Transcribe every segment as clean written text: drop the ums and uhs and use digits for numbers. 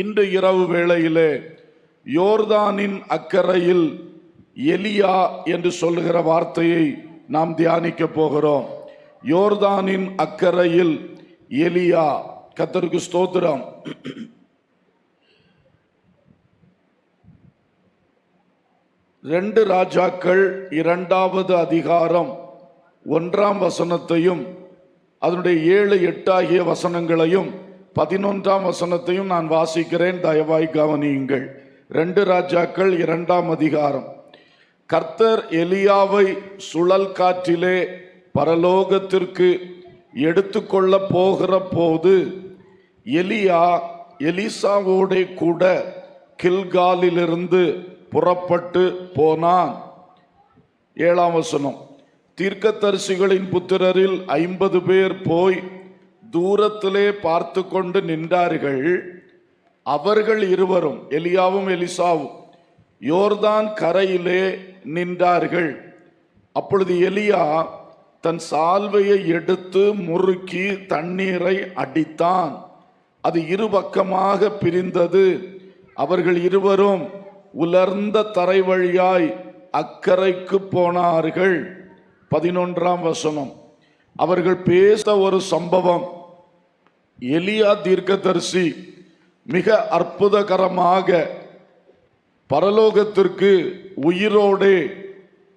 இன்று இரவு வேளையிலே யோர்தானின் அக்கரையில் எலியா என்று சொல்லுகிற வார்த்தையை நாம் தியானிக்க போகிறோம். யோர்தானின் அக்கரையில் எலியா. கர்த்தருக்கு ஸ்தோத்திரம். ரெண்டு ராஜாக்கள் 2வது அதிகாரம் 1ஆம் வசனத்தையும் அதனுடைய 7, 8 ஆகிய வசனங்களையும் 11ஆம் வசனத்தையும் நான் வாசிக்கிறேன், தயவாய் கவனியுங்கள். 2 ராஜாக்கள் 2ஆம் அதிகாரம். கர்த்தர் எலியாவை சுழல் காற்றிலே பரலோகத்திற்கு எடுத்துக்கொள்ள போகிற போது எலியா எலிசாவோட கூட கில்காலிலிருந்து புறப்பட்டு போனான். 7ஆம் வசனம். தீர்க்கதரிசிகளின் புத்திரரில் 50 பேர் போய் தூரத்திலே பார்த்து கொண்டு நின்றார்கள். அவர்கள் இருவரும், எலியாவும் எலிசாவும், யோர்தான் கரையிலே நின்றார்கள். அப்பொழுது எலியா தன் சால்வையை எடுத்து முறுக்கி தண்ணீரை அடித்தான். அது இருபக்கமாக பிரிந்தது. அவர்கள் இருவரும் உலர்ந்த தரை வழியாய் அக்கரைக்கு போனார்கள். 11ஆம் வசனம். அவர்கள் பேச ஒரு சம்பவம். எலியா தீர்க்கதரிசி மிக அற்புதகரமாக பரலோகத்திற்கு உயிரோடே,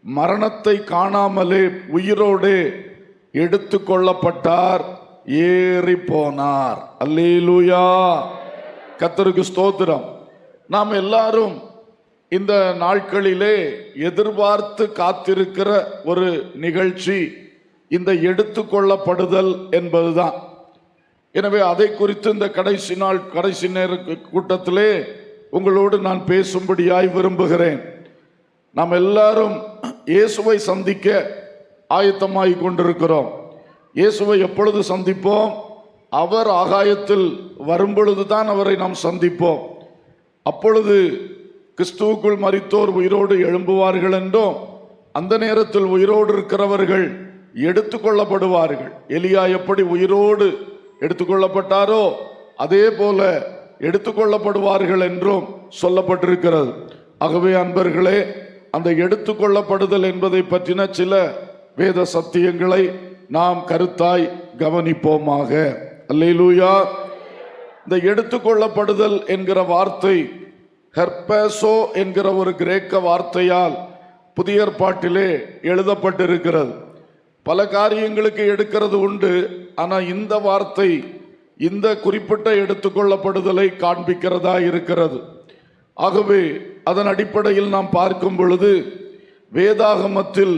மரணத்தை காணாமலே உயிரோடே எடுத்து கொள்ளப்பட்டார், ஏறி போனார். அல்லேலூயா, கர்த்தருக்கு ஸ்தோத்திரம். நாம் எல்லாரும் இந்த நாட்களிலே எதிர்பார்த்து காத்திருக்கிற ஒரு நிகழ்ச்சி இந்த எடுத்துக்கொள்ளப்படுதல் என்பதுதான். எனவே அதை குறித்து இந்த கடைசி நேர கூட்டத்திலே உங்களோடு நான் பேசும்படியாய் விரும்புகிறேன். நாம் எல்லாரும் இயேசுவை சந்திக்க ஆயத்தமாய் கொண்டிருக்கிறோம். இயேசுவை எப்பொழுது சந்திப்போம்? அவர் ஆகாயத்தில் வரும்பொழுதுதான் அவரை நாம் சந்திப்போம். அப்பொழுது கிறிஸ்துவுக்குள் மரித்தோர் உயிரோடு எழும்புவார்கள் என்றும், அந்த நேரத்தில் உயிரோடு இருக்கிறவர்கள் எடுத்துக்கொள்ளப்படுவார்கள். எலியா எப்படி உயிரோடு எடுத்துக்கொள்ளப்பட்டாரோ அதே போல எடுத்துக்கொள்ளப்படுவார்கள் என்றும் சொல்லப்பட்டிருக்கிறது. ஆகவே அன்பர்களே, அந்த எடுத்துக்கொள்ளப்படுதல் என்பதை பற்றின சில வேத சத்தியங்களை நாம் கருத்தாய் கவனிப்போமாக. அல்லேலூயா. இந்த எடுத்துக்கொள்ளப்படுதல் என்கிற வார்த்தை ஹெர்பேசோ என்கிற ஒரு கிரேக்க வார்த்தையால் புதிய ஏற்பாட்டிலே எழுதப்பட்டிருக்கிறது. பல காரியங்களுக்கு எடுக்கிறது உண்டு, ஆனால் இந்த வார்த்தை இந்த குறிப்பிட்ட எடுத்துக்கொள்ளப்படுதலை காண்பிக்கிறதா இருக்கிறது. ஆகவே அதன் அடிப்படையில் நாம் பார்க்கும் பொழுது வேதாகமத்தில்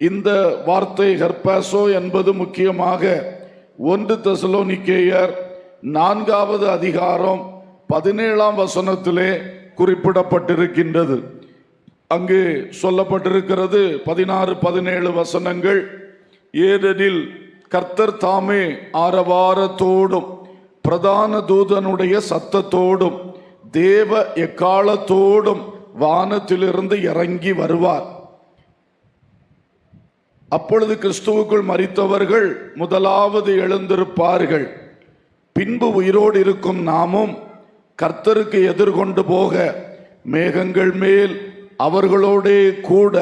இந்த வார்த்தை ஹெர்பேசோ என்பது முக்கியமாக 1 தெசலோனிக்கேயர் 4வது அதிகாரம் 17ஆம் வசனத்திலே குறிப்பிடப்பட்டிருக்கின்றது. அங்கு சொல்லப்பட்டிருக்கிறது 16, 17 வசனங்கள். ஏனெனில் கர்த்தர் தாமே ஆரவாரத்தோடும் பிரதான தூதனுடைய சத்தத்தோடும் தேவ எக்காலத்தோடும் வானத்திலிருந்து இறங்கி வருவார். அப்பொழுது கிறிஸ்துவுக்குள் மரித்தவர்கள் முதலாவது எழுந்திருப்பார்கள். பின்பு உயிரோடு இருக்கும் நாமும் கர்த்தருக்கு எதிர்கொண்டு போக மேகங்கள் மேல் அவர்களோடே கூட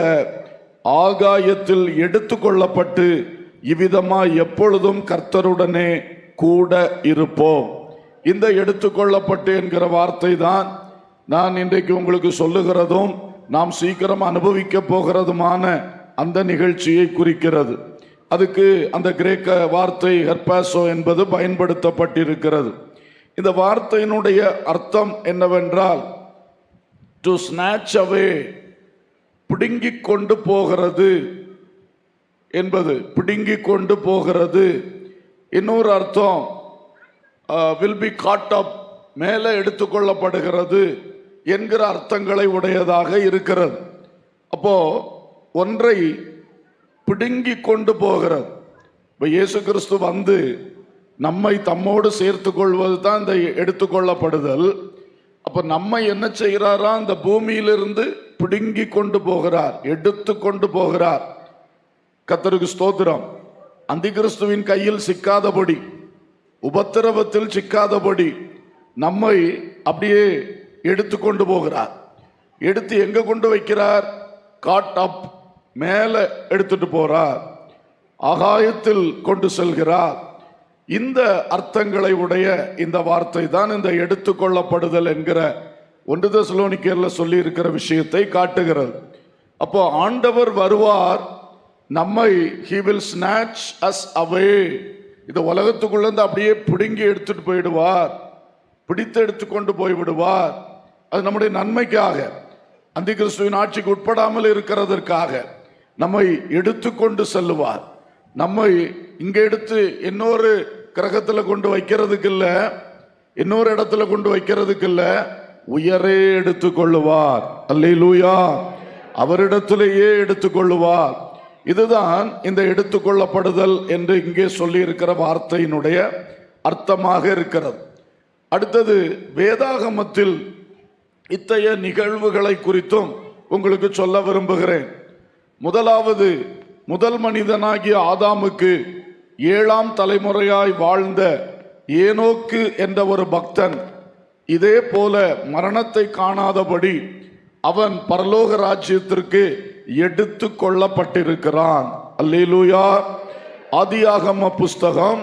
ஆகாயத்தில் எடுத்துக்கொள்ளப்பட்டு இவ்விதமாய் எப்பொழுதும் கர்த்தருடனே கூட இருப்போம். இந்த எடுத்துக்கொள்ளப்பட்டு என்கிற வார்த்தை தான் நான் இன்றைக்கு உங்களுக்கு சொல்லுகிறதும் நாம் சீக்கிரம் அனுபவிக்க போகிறதுமான அந்த நிகழ்ச்சியை குறிக்கிறது. அதுக்கு அந்த கிரேக்க வார்த்தை ஹெர்பேசோ என்பது பயன்படுத்தப்பட்டிருக்கிறது. இந்த வார்த்தையினுடைய அர்த்தம் என்னவென்றால் டு ஸ்நாட்ச் அவே, பிடுங்கிக் கொண்டு போகிறது என்பது, பிடுங்கிக் கொண்டு போகிறது. இன்னொரு அர்த்தம் வில் பி காட் அப், மேலே எடுத்துக்கொள்ளப்படுகிறது என்கிற அர்த்தங்களை உடையதாக இருக்கிறது. அப்போ ஒன்றை பிடுங்கி கொண்டு போகிறது. இப்போ இயேசு கிறிஸ்து வந்து நம்மை தம்மோடு சேர்த்து கொள்வது தான் இந்த எடுத்துக்கொள்ளப்படுதல். அப்போ நம்மை என்ன செய்கிறாரா? அந்த பூமியிலிருந்து பிடுங்கி கொண்டு போகிறார், எடுத்து கொண்டு போகிறார். கர்த்தருக்கு ஸ்தோத்திரம். அந்தி கிறிஸ்துவின் கையில் சிக்காதபடி, உபத்திரவத்தில் சிக்காதபடி நம்மை அப்படியே எடுத்து கொண்டு போகிறார். எடுத்து எங்க கொண்டு வைக்கிறார்? காட் அப், மேலே எடுத்துட்டு போறார், ஆகாயத்தில் கொண்டு செல்கிறார். இந்த அர்த்தங்களை உடைய இந்த வார்த்தை தான் இந்த எடுத்துக்கொள்ளப்படுதல் என்கிற 1 தெசலோனிக்கேயர்ல சொல்லி இருக்கிற விஷயத்தை காட்டுகிறது. அப்போ ஆண்டவர் வருவார், நம்மை he will snatch us away, இந்த உலகத்துக்குள்ள இருந்து அப்படியே பிடுங்கி எடுத்துட்டு போயிடுவார், பிடித்து எடுத்துக்கொண்டு போய்விடுவார். அது நம்முடைய நன்மைக்காக, அந்தி கிறிஸ்துவின் ஆட்சிக்கு உட்படாமல் இருக்கிறதற்காக நம்மை எடுத்துக்கொண்டு செல்லுவார். நம்மை இங்க எடுத்து இன்னொரு கிரகத்துல கொண்டு வைக்கிறதுக்கு இல்ல, இன்னொரு இடத்துல கொண்டு வைக்கிறதுக்கு இல்ல, உயரே எடுத்துக்கொள்ளுவார். அல்லேலூயா, அவரிடத்திலேயே எடுத்துக்கொள்ளுவார். இதுதான் இந்த எடுத்துக்கொள்ளப்படுதல் என்று இங்கே சொல்லி இருக்கிற வார்த்தையினுடைய அர்த்தமாக இருக்கிறது. அடுத்தது, வேதாகமத்தில் இத்தகைய நிகழ்வுகளை குறித்தும் உங்களுக்கு சொல்ல விரும்புகிறேன். முதலாவது, முதல் மனிதனாகிய ஆதாமுக்கு 7ஆம் தலைமுறையாய் வாழ்ந்த ஏனோக்கு என்ற ஒரு பக்தன் இதே போல மரணத்தை காணாதபடி அவன் பரலோக ராஜ்யத்திற்கு எடுத்து கொள்ளப்பட்டிருக்கிறான். அல்லேலூயா. ஆதியாகம புஸ்தகம்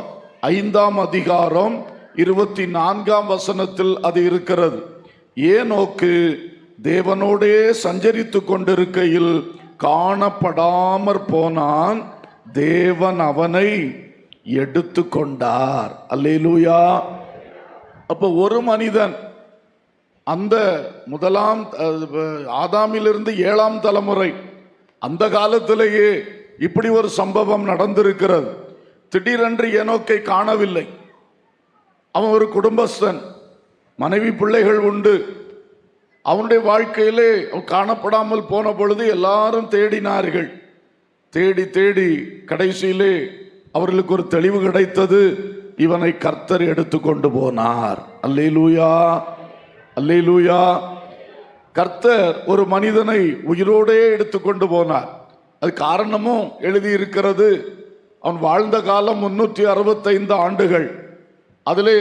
5ஆம் அதிகாரம் 24ஆம் வசனத்தில் அது இருக்கிறது. ஏனோக்கு தேவனோடே சஞ்சரித்து கொண்டிருக்கையில் காணப்படாமற் போனான், தேவன் அவனை எடுத்து கொண்டார். அல்லேலூயா. அப்போ ஒரு மனிதன் அந்த முதலாம் ஆதாமிலிருந்து 7ஆம் தலைமுறை அந்த காலத்திலேயே இப்படி ஒரு சம்பவம் நடந்திருக்கிறது. திடீரென்று ஏனோக்கை காணவில்லை. அவன் ஒரு குடும்பஸ்தன், மனைவி பிள்ளைகள் உண்டு. அவனுடைய வாழ்க்கையிலே அவன் காணப்படாமல் போன பொழுது எல்லாரும் தேடினார்கள். தேடி தேடி கடைசியிலே அவர்களுக்கு ஒரு தெளிவு கிடைத்தது, இவனை கர்த்தர் எடுத்து கொண்டு போனார். அல்லேலூயா, அல்லேலூயா. கர்த்தர் ஒரு மனிதனை உயிரோடே எடுத்து கொண்டு போனார். அது காரணமும் எழுதியிருக்கிறது. அவன் வாழ்ந்த காலம் 365 ஆண்டுகள். அதிலே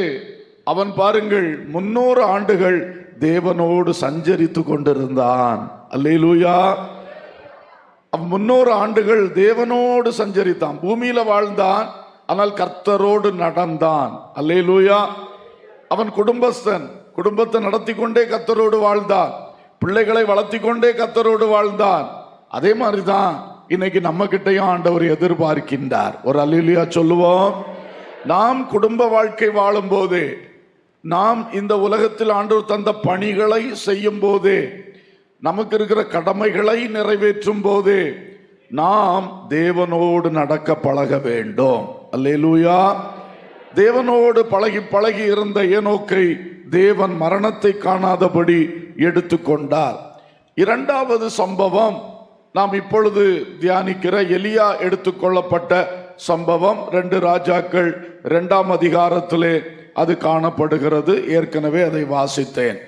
அவன் பாருங்கள் 300 ஆண்டுகள் தேவனோடு சஞ்சரித்து கொண்டிருந்தான். அல்லேலூயா. அவன் 300 ஆண்டுகள் தேவனோடு சஞ்சரித்தான். பூமியில வாழ்ந்தான், ஆனால் கர்த்தரோடு நடந்தான். அல்லேலூயா. அவன் குடும்பஸ்தன், குடும்பத்தை நடத்தி கொண்டே கர்த்தரோடு வாழ்ந்தான், பிள்ளைகளை வளர்த்தி கொண்டே கர்த்தரோடு வாழ்ந்தான். அதே மாதிரிதான் இன்னைக்கு நம்ம கிட்டையும் ஆண்டவர் எதிர்பார்க்கின்றார். ஒரு அல்லேலூயா சொல்லுவோம். நாம் குடும்ப வாழ்க்கை வாழும் போதே, நாம் இந்த உலகத்தில் ஆண்டவர் தந்த பணிகளை செய்யும் போதே, நமக்கு இருக்கிற கடமைகளை நிறைவேற்றும் போதே நாம் தேவனோடு நடக்க பழக வேண்டும். அல்லேலூயா. தேவனோடு பழகி பழகி இருந்த ஏனோக்கை தேவன் மரணத்தை காணாதபடி எடுத்துக்கொண்டார். 2வது சம்பவம் நாம் இப்பொழுது தியானிக்கிற எலியா எடுத்துக்கொள்ளப்பட்ட சம்பவம். 2 ராஜாக்கள் 2ஆம் அதிகாரத்திலே அது காணப்படுகிறது. ஏற்கனவே அதை வாசித்தேன்.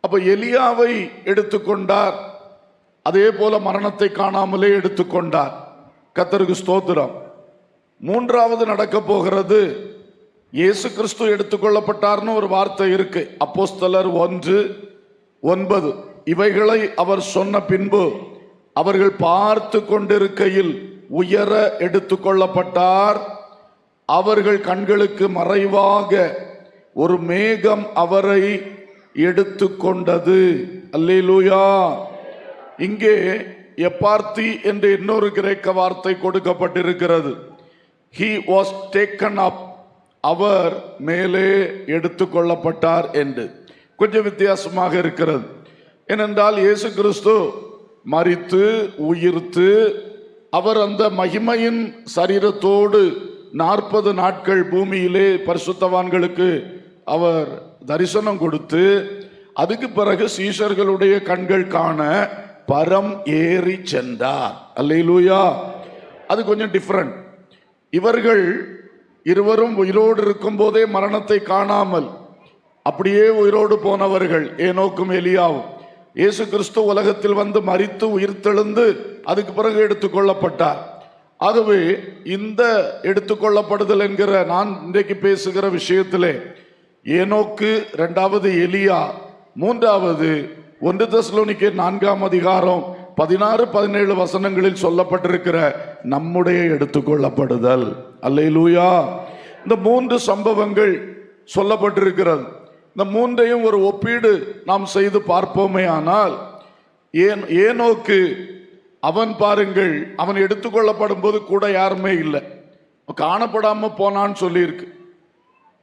அப்ப எலியாவை எடுத்துக்கொண்டார், அதே போல மரணத்தை காணாமலே எடுத்துக்கொண்டார். கர்த்தருக்கு ஸ்தோத்திரம். 3வது நடக்க போகிறது, இயேசு கிறிஸ்து எடுத்துக்கொள்ளப்பட்டார்னு ஒரு வார்த்தை இருக்கு. அப்போஸ்தலர் 1:9. இவைகளை அவர் சொன்ன பின்பு அவர்கள் பார்த்து கொண்டிருக்கையில் உயர எடுத்துக்கொள்ளப்பட்டார். அவர்கள் கண்களுக்கு மறைவாக ஒரு மேகம் அவரை எடுத்துக்கொண்டது. அல்லேலூயா. இங்கே எப்பார்த்தி என்று இன்னொரு கிரேக்க வார்த்தை கொடுக்கப்பட்டிருக்கிறது. He was taken up, அவர் மேலே எடுத்துக்கொள்ளப்பட்டார் என்று. கொஞ்சம் வித்தியாசமாக இருக்கிறது. ஏனென்றால் இயேசு கிறிஸ்து மரித்து உயிர்த்து அவர் அந்த மகிமையின் சரீரத்தோடு 40 நாட்கள் பூமியிலே பரிசுத்தவான்களுக்கு அவர் தரிசனம் கொடுத்து, அதுக்கு பிறகு சீஷர்களுடைய கண்கள் காண பரம் ஏறி சென்றார். அல்லேலூயா. அது கொஞ்சம் டிஃபரண்ட். இவர்கள் இருவரும் உயிரோடு இருக்கும் போதே மரணத்தை காணாமல் அப்படியே உயிரோடு போனவர்கள் ஏனோக்கும் எலியாவும். இயேசு கிறிஸ்து உலகத்தில் வந்து மரித்து உயிர்த்தெழுந்து அதுக்கு பிறகு எடுத்துக்கொள்ளப்பட்டார். ஆகவே இந்த எடுத்துக்கொள்ளப்படுதல் என்கிற நான் இன்றைக்கு பேசுகிற விஷயத்திலே ஏனோக்கு, இரண்டாவது எலியா, மூன்றாவது 1 தெசலோனிக்கேயர் 4ஆம் அதிகாரம் 16-17 வசனங்களில் சொல்லப்பட்டிருக்கிற நம்முடைய எடுத்துக்கொள்ளப்படுதல். அல்லேலூயா. இந்த 3 சம்பவங்கள் சொல்லப்பட்டிருக்கிறது. இந்த 3ஐயும் ஒரு ஒப்பீடு நாம் செய்து பார்ப்போமே ஆனால், ஏனோக்கு அவன் பாருங்கள், அவன் எடுத்துக்கொள்ளப்படும் போது கூட யாருமே இல்லை, காணப்படாம போனான்னு சொல்லியிருக்கு.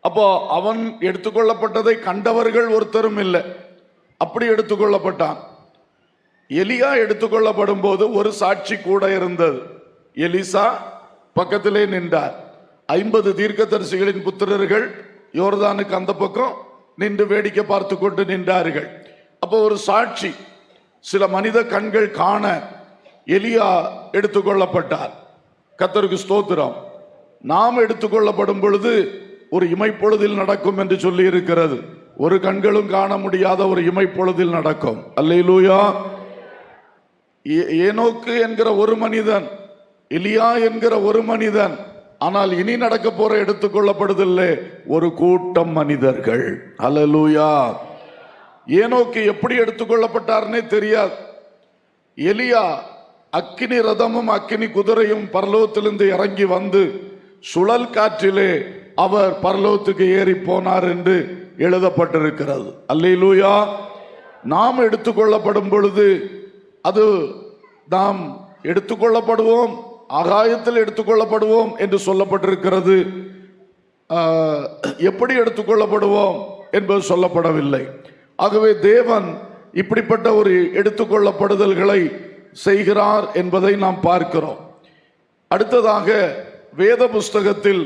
அப்போ அவன் எடுத்துக்கொள்ளப்பட்டதை கண்டவர்கள் ஒருத்தரும் இல்லை, அப்படி எடுத்துக்கொள்ளப்பட்டான். எலியா எடுத்துக்கொள்ளப்படும் போது ஒரு சாட்சி கூட இருந்தது. எலிசா பக்கத்திலே நின்றார். 50 தீர்க்கதரிசிகளின் புத்திரர்கள் யோர்தானுக்கு அந்த பக்கம் நின்று வேடிக்கை பார்த்து கொண்டு நின்றார்கள். அப்போ ஒரு சாட்சி, சில மனித கண்கள் காண எலியா எடுத்துக்கொள்ளப்பட்டார். கர்த்தருக்கு ஸ்தோத்திரம். நாம் எடுத்துக்கொள்ளப்படும் பொழுது ஒரு இமைப்பொழுதில் நடக்கும் என்று சொல்லி இருக்கிறது. ஒரு கண்களும் காண முடியாத ஒரு இமைப்பொழுதில் நடக்கும். அல்லேலூயா. ஏனோக்கு என்கிற ஒரு மனிதன், எலியா என்கிற ஒரு மனிதன், ஆனால் இனி நடக்க போற எடுத்துக்கொள்ளப்படுதில்லை, ஒரு கூட்டம் மனிதர்கள். அல்லேலூயா. ஏனோக்கு எப்படி எடுத்துக்கொள்ளப்பட்டார்னே தெரியாது. எலியா அக்கினி ரதமும் அக்கினி குதிரையும் பரலோகத்திலிருந்து இறங்கி வந்து சுழல் காற்றிலே அவர் பரலோகத்துக்கு ஏறி போனார் என்று எழுதப்பட்டிருக்கிறது. அல்லேலூயா. நாம் எடுத்துக்கொள்ளப்படும் பொழுது அது நாம் எடுத்துக்கொள்ளப்படுவோம், ஆகாயத்தில் எடுத்துக்கொள்ளப்படுவோம் என்று சொல்லப்பட்டிருக்கிறது. எப்படி எடுத்துக்கொள்ளப்படுவோம் என்பது சொல்லப்படவில்லை. ஆகவே தேவன் இப்படிப்பட்ட ஒரு எடுத்துக்கொள்ளப்படுதல்களை செய்கிறார் என்பதை நாம் பார்க்கிறோம். அடுத்ததாக வேத புஸ்தகத்தில்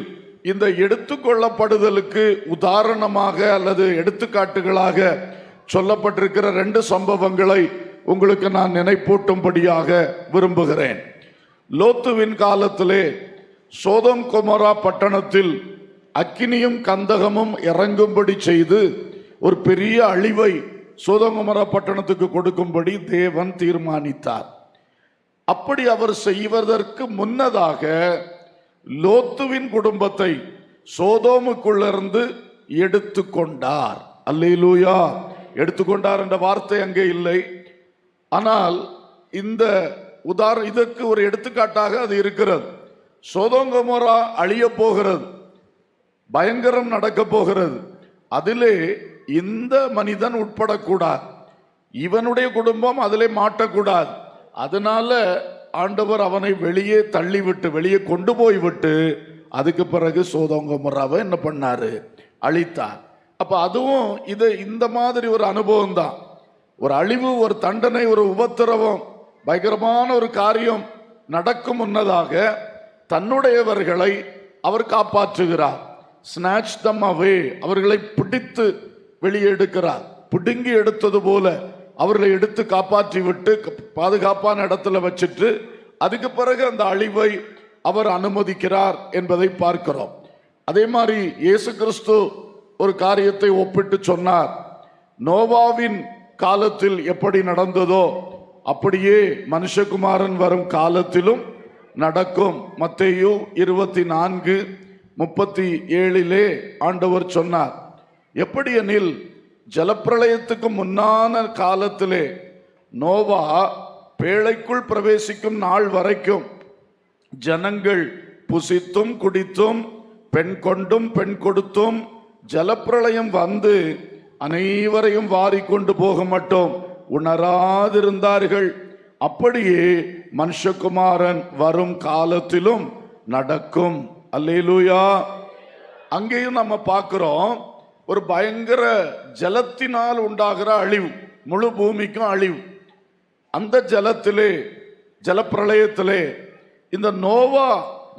இந்த எடுத்துக்கொள்ளப்படுதலுக்கு உதாரணமாக அல்லது எடுத்துக்காட்டுகளாக சொல்லப்பட்டிருக்கிற 2 சம்பவங்களை உங்களுக்கு நான் நினைப்பூட்டும்படியாக விரும்புகிறேன். லோத்துவின் காலத்திலே சோதோம் கொமோரா பட்டணத்தில் அக்கினியும் கந்தகமும் இறங்கும்படி செய்து ஒரு பெரிய அழிவை சோதோம் கொமோரா பட்டணத்துக்கு கொடுக்கும்படி தேவன் தீர்மானித்தார். அப்படி அவர் செய்வதற்கு முன்னதாக லோத்துவின் குடும்பத்தை சோதோமுக்குள்ளிருந்து எடுத்துக்கொண்டார். அல்லேலூயா. எடுத்துக்கொண்டார் என்ற வார்த்தை அங்கே இல்லை. ஆனால் இந்த இதற்கு ஒரு எடுத்துக்காட்டாக அது இருக்கிறது. சோதோம் கொமோரா அழிய போகிறது, பயங்கரம் நடக்க போகிறது. அதிலே இந்த மனிதன் உட்படக்கூடாது, இவனுடைய குடும்பம் அதிலே மாட்டக்கூடாது. அதனால ஆண்டவர் அவனை வெளியே தள்ளிவிட்டு, வெளியே கொண்டு போய் விட்டு, அதுக்கு பிறகு சோதோம் கொமோராவை என்ன பண்ணாரு? அழித்தார். அப்ப அதுவும் இந்த மாதிரி ஒரு அனுபவம் தான். ஒரு அழிவு, ஒரு தண்டனை, ஒரு உபத்திரவம், பயங்கரமான ஒரு காரியம் நடக்கும் முன்னதாக தன்னுடையவர்களை அவர் காப்பாற்றுகிறார். ஸ்நாட்ச் தம் அவே, அவர்களை பிடித்து வெளியே எடுக்கிறார். பிடுங்கி எடுத்தது போல அவர்களை எடுத்து காப்பாற்றி விட்டு பாதுகாப்பான இடத்துல வச்சுட்டு அதுக்கு பிறகு அந்த அழிவை அவர் அனுமதிக்கிறார் என்பதை பார்க்கிறோம். அதே மாதிரி இயேசு கிறிஸ்து ஒரு காரியத்தை ஒப்பிட்டு சொன்னார். நோவாவின் காலத்தில் எப்படி நடந்ததோ அப்படியே மனுஷகுமாரன் வரும் காலத்திலும் நடக்கும். மத்தேயு 24:37 ஆண்டவர் சொன்னார். எப்படி எனில், ஜலப்பிரளயத்துக்கு முன்னான காலத்திலே நோவா பேழைக்குள் பிரவேசிக்கும் நாள் வரைக்கும் ஜனங்கள் புசித்தும் குடித்தும் பெண் கொண்டும் பெண் கொடுத்தும் ஜலப்பிரளயம் வந்து அனைவரையும் வாரிக்கொண்டு போக மட்டும் உணராதிருந்தார்கள். அப்படியே மனுஷகுமாரன் வரும் காலத்திலும் நடக்கும். அல்லேலூயா. அங்கேயும் நம்ம பார்க்கிறோம், ஒரு பயங்கர ஜலத்தினால் உண்டாகிற அழிவு, முழு பூமிக்கும் அழிவு. அந்த ஜலத்திலே, ஜலப்பிரளயத்திலே இந்த நோவா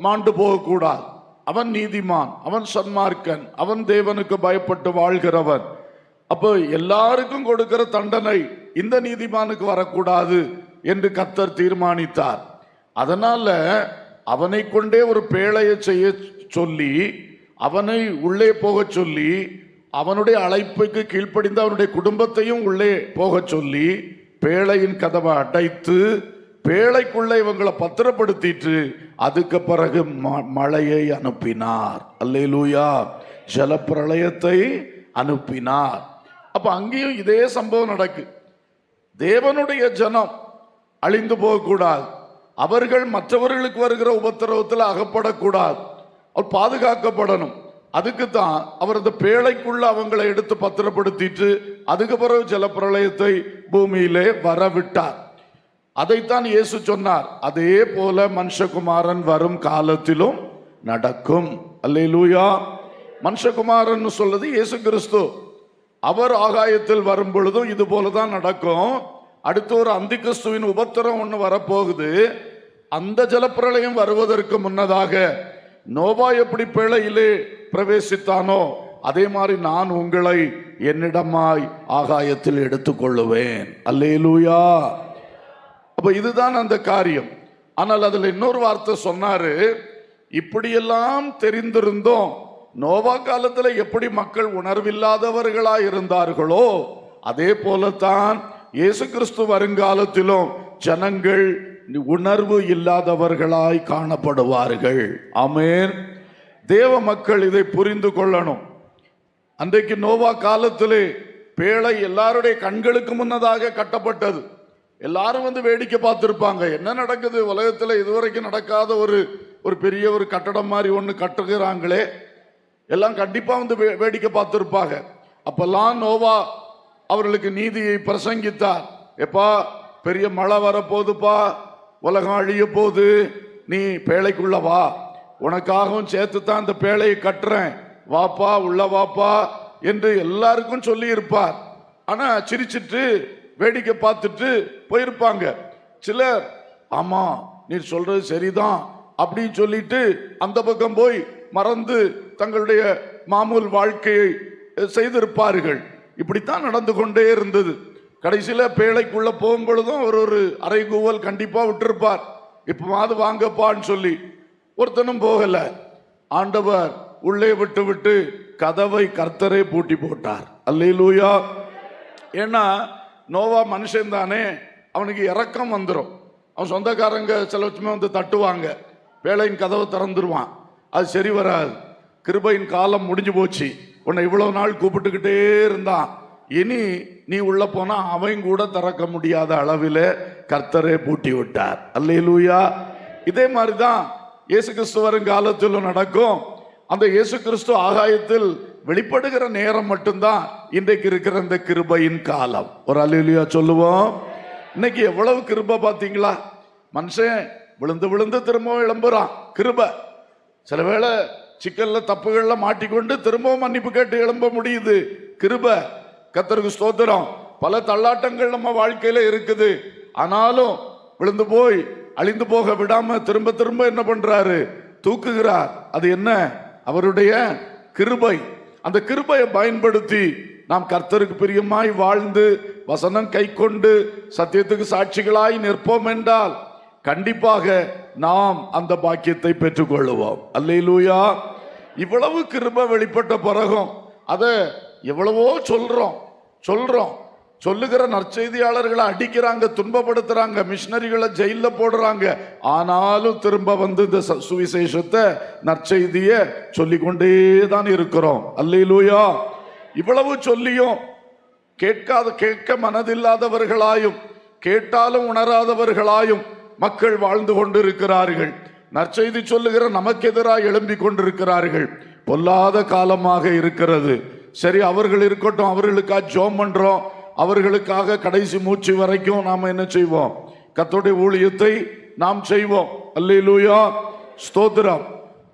மாண்டு போகக்கூடாது. அவன் நீதிமான், அவன் சன்மார்க்கன், அவன் தேவனுக்கு பயப்பட்டு வாழ்கிறவன். அப்போ எல்லாருக்கும் கொடுக்கிற தண்டனை இந்த நீதிமானுக்கு வரக்கூடாது என்று கர்த்தர் தீர்மானித்தார். அதனால அவனை கொண்டே ஒரு பேழையை செய்ய சொல்லி, அவனை உள்ளே போக சொல்லி, அவனுடைய அழைப்புக்கு கீழ்ப்படிந்து அவனுடைய குடும்பத்தையும் உள்ளே போக சொல்லி, பேழையின் கதவை அடைத்து பேழைக்குள்ளே இவங்களை பத்திரப்படுத்திட்டு அதுக்கு பிறகு மழையை அனுப்பினார். அல்லேலூயா. ஜலப்பிரளயத்தை அனுப்பினார். அப்ப அங்கேயும் இதே சம்பவம் நடக்கு. தேவனுடைய ஜனம் அழிந்து போகக்கூடாது, அவர்கள் மற்றவர்களுக்கு வருகிற உபத்திரவத்தில் அகப்படக்கூடாது, அவர் பாதுகாக்கப்படணும். அதுக்கு தான் அவர் அந்த பேழைக்குள்ள அவங்களை எடுத்து பத்திரப்படுத்திட்டு அதுக்கு பிறகு ஜலப்பிரளயத்தை பூமியிலே வரவிட்டார். அதைத்தான் இயேசு சொன்னார், அதே போல மனுஷகுமாரன் வரும் காலத்திலும் நடக்கும். அல்லேலூயா. மனுஷகுமாரன் சொல்றது இயேசு கிறிஸ்து. அவர் ஆகாயத்தில் வரும் பொழுதும் இது போலதான் நடக்கும். அடுத்து ஒரு அந்தி கிறிஸ்துவின் உபத்திரம் ஒன்று வரப்போகுது. அந்த ஜலப்பிரளயம் வருவதற்கு முன்னதாக நோவா எப்படி பேழையிலே பிரவேசித்தானோ அதே மாதிரி நான் உங்களை என்னிடமாய் ஆகாயத்தில் எடுத்துக்கொள்ளுவேன். அல்லேலூயா. அப்ப இதுதான் அந்த காரியம். ஆனால் அதுல இன்னொரு வார்த்தை சொன்னாரு, இப்படியெல்லாம் தெரிந்திருந்தோம் நோவா காலத்துல எப்படி மக்கள் உணர்வில்லாதவர்களா இருந்தார்களோ அதே போலத்தான் இயேசு கிறிஸ்து வருங்காலத்திலும் ஜனங்கள் உணர்வு இல்லாதவர்களாய் காணப்படுவார்கள். ஆமென். தேவ மக்கள் இதை புரிந்து கொள்ளணும். அன்றைக்கு நோவா காலத்திலே பேழை எல்லாருடைய கண்களுக்கு முன்னதாக கட்டப்பட்டது. எல்லாரும் வந்து வேடிக்கை பார்த்திருப்பாங்க, என்ன நடக்குது உலகத்துல, இதுவரைக்கும் நடக்காத ஒரு பெரிய ஒரு கட்டடம் மாதிரி ஒன்று கட்டுகிறாங்களே, எல்லாம் கண்டிப்பா வந்து வேடிக்கை பார்த்திருப்பாங்க. அப்பெல்லாம் நோவா அவர்களுக்கு நீதியை பிரசங்கித்தார். எப்பா, பெரிய மழை வரப்போகுதுப்பா, உலகம் அழிய போது, நீ பேழைக்குள்ள வா, உனக்காகவும் சேர்த்து தான் இந்த பேழையை கட்டுறேன், வாப்பா உள்ள வாப்பா என்று எல்லாருக்கும் சொல்லி இருப்பார். ஆனா சிரிச்சிட்டு வேடிக்கை பார்த்துட்டு போயிருப்பாங்க. சிலர் ஆமா நீ சொல்றது சரிதான் அப்படின்னு சொல்லிட்டு அந்த பக்கம் போய் மறந்து தங்களுடைய மாமூல் வாழ்க்கையை செய்திருப்பார்கள். இப்படித்தான் நடந்து கொண்டே இருந்தது. கடைசியில பேழைக்குள்ள போகும் பொழுதும் ஒரு அறைகூவல் கண்டிப்பா விட்டிருப்பார், இப்பவாது வாங்கப்பான்னு சொல்லி. ஒருத்தனும் போகல. ஆண்டவர் உள்ளே விட்டு விட்டு கதவை கர்த்தரே பூட்டி போட்டார். அல்லேலூயா. ஏன்னா நோவா மனுஷன் தானே, அவனுக்கு இரக்கம் வந்துடும். அவன் சொந்தக்காரங்க சில வச்சுமே வந்து தட்டுவாங்க, பேழையின் கதவை திறந்துருவான். அது சரி வராது. கிருபையின் காலம் முடிஞ்சு போச்சு, உன்னை இவ்வளவு நாள் கூப்பிட்டுக்கிட்டே இருந்தான், இனி நீ உள்ள போனா அவன் கூட திறக்க முடியாத அளவில் கர்த்தரே பூட்டி விட்டார். அல்லேலூயா. இதே மாதிரிதான் இயேசு கிறிஸ்து வரும் காலத்திலும் நடக்கும். அந்த இயேசு கிறிஸ்து ஆகாயத்தில் வெளிப்படுகிற நேரம் மட்டும்தான் இன்றைக்கு இருக்கிற இந்த கிருபையின் காலம். ஒரு அல்லேலூயா சொல்லுவோம். இன்னைக்கு எவ்வளவு கிருபை பாத்தீங்களா? மனுஷன் விழுந்து விழுந்து திரும்பவும் எழும்புறான். கிருபை. சில வேளை சிக்கல்ல தப்புகள்ல மாட்டிக்கொண்டு திரும்பவும் மன்னிப்பு கேட்டு எழும்ப முடியுது. கிருபை. கர்த்தருக்கு ஸ்தோத்திரம். பல தள்ளாட்டங்கள் நம்ம வாழ்க்கையில இருக்குது. ஆனாலும் விழுந்து போய் அழிந்து போக விடாம திரும்ப திரும்ப என்ன பண்றாரு? தூக்குகிறார். அது என்ன? அவருடைய கிருபை. அந்த கிருபையை பயன்படுத்தி நாம் கர்த்தருக்கு பிரியமாய் வாழ்ந்து வசனம் கை கொண்டு சத்தியத்துக்கு சாட்சிகளாய் நிற்போம் என்றால் கண்டிப்பாக நாம் அந்த பாக்கியத்தை பெற்றுக்கொள்ளுவோம். அல்லேலூயா. இவ்வளவு கிருபை வெளிப்பட்ட பிறகும் அதை எவ்வளவோ சொல்றோம். சொல்லுகிற நற்செய்தியாளர்களை அடிக்கிறாங்க, துன்பப்படுத்துறாங்க, மிஷினரிகளை ஜெயில போடுறாங்க. ஆனாலும் திரும்ப வந்து இந்த சுவிசேஷத்தை நற்செய்திய சொல்லிக்கொண்டே தான் இருக்கிறோம். அல்லேலூயா. இவ்வளவு சொல்லியும் கேட்க மனதில்லாதவர்களாயும் கேட்டாலும் உணராதவர்களாயும் மக்கள் வாழ்ந்து கொண்டிருக்கிறார்கள். நற்செய்தி சொல்லுகிற நமக்கு எதிராக எழும்பிக் கொண்டிருக்கிறார்கள். பொல்லாத காலமாக இருக்கிறது. சரி, அவர்கள் இருக்கட்டும், அவர்களுக்காக ஜெபம் பண்றோம். அவர்களுக்காக கடைசி மூச்சு வரைக்கும் நாம் என்ன செய்வோம்? கர்த்தருடைய ஊழியத்தை நாம் செய்வோம். அல்லேலூயா. ஸ்தோத்திரம்.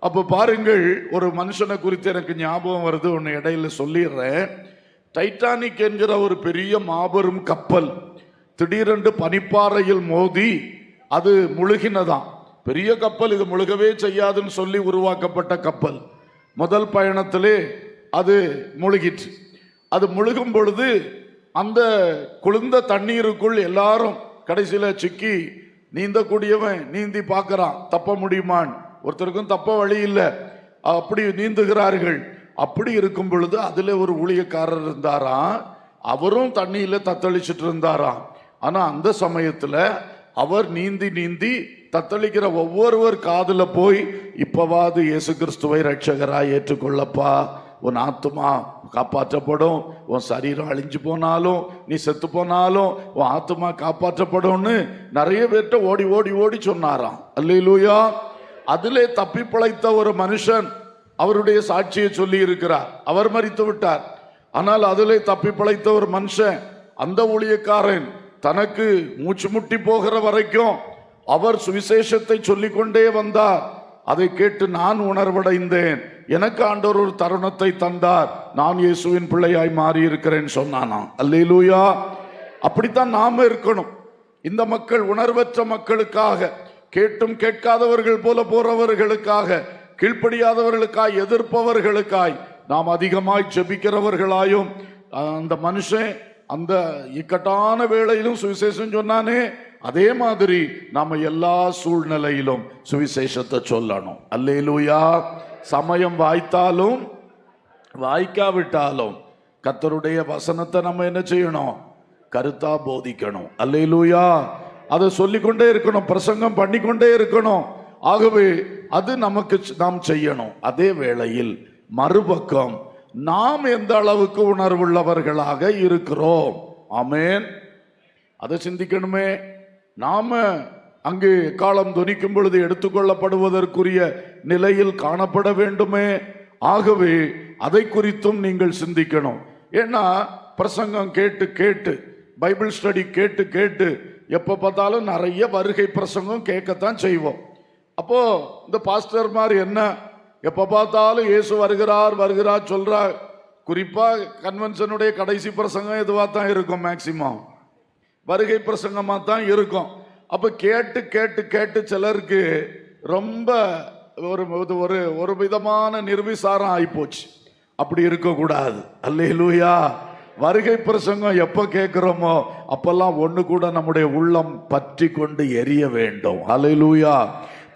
அப்ப பாருங்கள், ஒரு மனுஷனை குறித்து எனக்கு ஞாபகம் வருது, ஒன்னு இடையில சொல்லிடுறேன். டைட்டானிக் என்கிற ஒரு பெரிய மாபெரும் கப்பல் திடீரென்று பனிப்பாறையில் மோதி அது முழுகினதாம். பெரிய கப்பல், இது முழுகவே செய்யாதுன்னு சொல்லி உருவாக்கப்பட்ட கப்பல். முதல் பயணத்திலே அது முழுகிற்று. அது முழுகும் பொழுது அந்த குளிர்ந்த தண்ணீருக்குள் எல்லாரும் கடைசியில சிக்கி நீந்தக்கூடியவன் நீந்தி பார்க்கறான், தப்ப முடியுமான். ஒருத்தருக்கும் தப்ப வழி இல்லை, அப்படி நீந்துகிறார்கள். அப்படி இருக்கும் பொழுது அதுல ஒரு ஊழியக்காரர் இருந்தாராம். அவரும் தண்ணியில தத்தளிச்சுட்டு இருந்தாராம். ஆனா அந்த சமயத்துல அவர் நீந்தி தத்தளிக்கிற ஒவ்வொருவர் காதுல போய், இப்பவாது இயேசு கிறிஸ்துவை ரட்சகராய் ஏற்றுக்கொள்ளப்பா, உன் ஆத்துமா காப்பாற்றப்படும், உன் சரீரம் அழிஞ்சு போனாலும் நீ செத்து போனாலும் உன் ஆத்துமா காப்பாற்றப்படும்னு நிறைய பேர்கிட்ட ஓடி ஓடி ஓடி சொன்னாராம். அல்லேலூயா. அதிலே தப்பி பிழைத்த ஒரு மனுஷன் அவருடைய சாட்சியை சொல்லி இருக்கிறார். அவர் மரித்து விட்டார். ஆனால் அதிலே தப்பி பிழைத்த ஒரு மனுஷன், அந்த ஊழியக்காரன் தனக்கு மூச்சு முட்டி போகிற வரைக்கும் அவர் சுவிசேஷத்தை சொல்லிக்கொண்டே வந்தார். அதை கேட்டு நான் உணர்வடைந்தேன். எனக்கு ஆண்டவர் ஒரு தருணத்தை தந்தார், நான் இயேசுவின் பிள்ளையாய் மாறி இருக்கிறேன் சொன்னானாம். அல்லேலூயா. அப்படித்தான் நாம இருக்கணும். இந்த மக்கள் உணர்வற்ற மக்களுக்காக, கேட்டும் கேட்காதவர்கள் போல போறவர்களுக்காக, கீழ்ப்படியாதவர்களுக்காய், எதிர்ப்பவர்களுக்காய் நாம் அதிகமாய் ஜெபிக்கிறவர்களாயும், அந்த மனுஷன் அந்த இக்கட்டான வேளையிலும் சுவிசேஷம் சொன்னானே, அதே மாதிரி நாம எல்லா சூழ்நிலையிலும் சுவிசேஷத்தை சொல்லணும். அல்லேலூயா. சமயம் வாய்த்தாலும் வாய்க்காவிட்டாலும் கர்த்தருடைய வசனத்தை நம்ம என்ன செய்யணும்? கருத்தா போதிக்கணும். அல்லேலூயா. அதை சொல்லிக்கொண்டே இருக்கணும், பிரசங்கம் பண்ணிக்கொண்டே இருக்கணும். ஆகவே அது நமக்கு நாம் செய்யணும். அதே வேளையில் மறுபக்கம் நாம் எந்த அளவுக்கு உணர்வுள்ளவர்களாக இருக்கிறோம். ஆமென். அதை சிந்திக்கணுமே. நாம அங்கு காலம் துணிக்கும் பொழுது எடுத்துக்கொள்ளப்படுவதற்குரிய நிலையில் காணப்பட வேண்டுமே. ஆகவே அதை குறித்தும் நீங்கள் சிந்திக்கணும். ஏன்னா பிரசங்கம் கேட்டு கேட்டு, பைபிள் ஸ்டடி கேட்டு கேட்டு எப்ப பார்த்தாலும் நிறைய வருகை பிரசங்கம் கேட்கத்தான் செய்வோம். அப்போ இந்த பாஸ்டர் மாதிரி என்ன எப்ப பார்த்தாலும் இயேசு வருகிறார் வருகிறார் சொல்றார். குறிப்பா கன்வென்ஷனுடைய கடைசி பிரசங்கம் எதுவா தான் இருக்கும், மேக்சிமம் வருகை பிரசங்கமா தான் இருக்கும். அப்ப கேட்டு கேட்டு கேட்டு சிலருக்கு ரொம்ப ஒரு ஒரு விதமான நிர்விசாரம் ஆயிப்போச்சு. அப்படி இருக்கக்கூடாது. அல்லேலூயா. வருகை பிரசங்கம் எப்ப கேட்கிறோமோ அப்பெல்லாம் ஒண்ணு கூட நம்முடைய உள்ளம் பற்றி கொண்டு எரிய வேண்டும். அல்லேலூயா.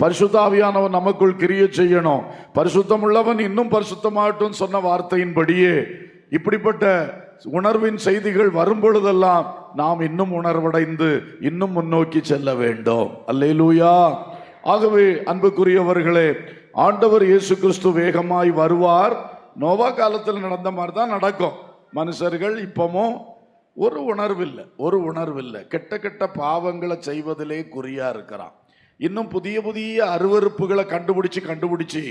பரிசுத்த ஆவியானவர் நமக்குள் கிரியை செய்யணும். பரிசுத்தம் உள்ளவன் இன்னும் பரிசுத்தமாகட்டும் சொன்ன வார்த்தையின்படியே இப்படிப்பட்ட உணர்வின் செய்திகள் வரும் பொழுதெல்லாம் நாம் இன்னும் உணர்வடைந்து இன்னும் முன்னோக்கி செல்ல வேண்டும். அல்லேலூயா. ஆகவே அன்புக்குரியவர்களே, ஆண்டவர் இயேசு கிறிஸ்து வேகமாய் வருவார். நோவா காலத்தில் நடந்த மாதிரி தான் நடக்கும். மனுஷர்கள் இப்பமும் ஒரு உணர்வில்லை. கெட்ட கெட்ட பாவங்களை செய்வதிலே குறியா இருக்கிறான். இன்னும் புதிய புதிய அருவருப்புகளை கண்டுபிடிச்சு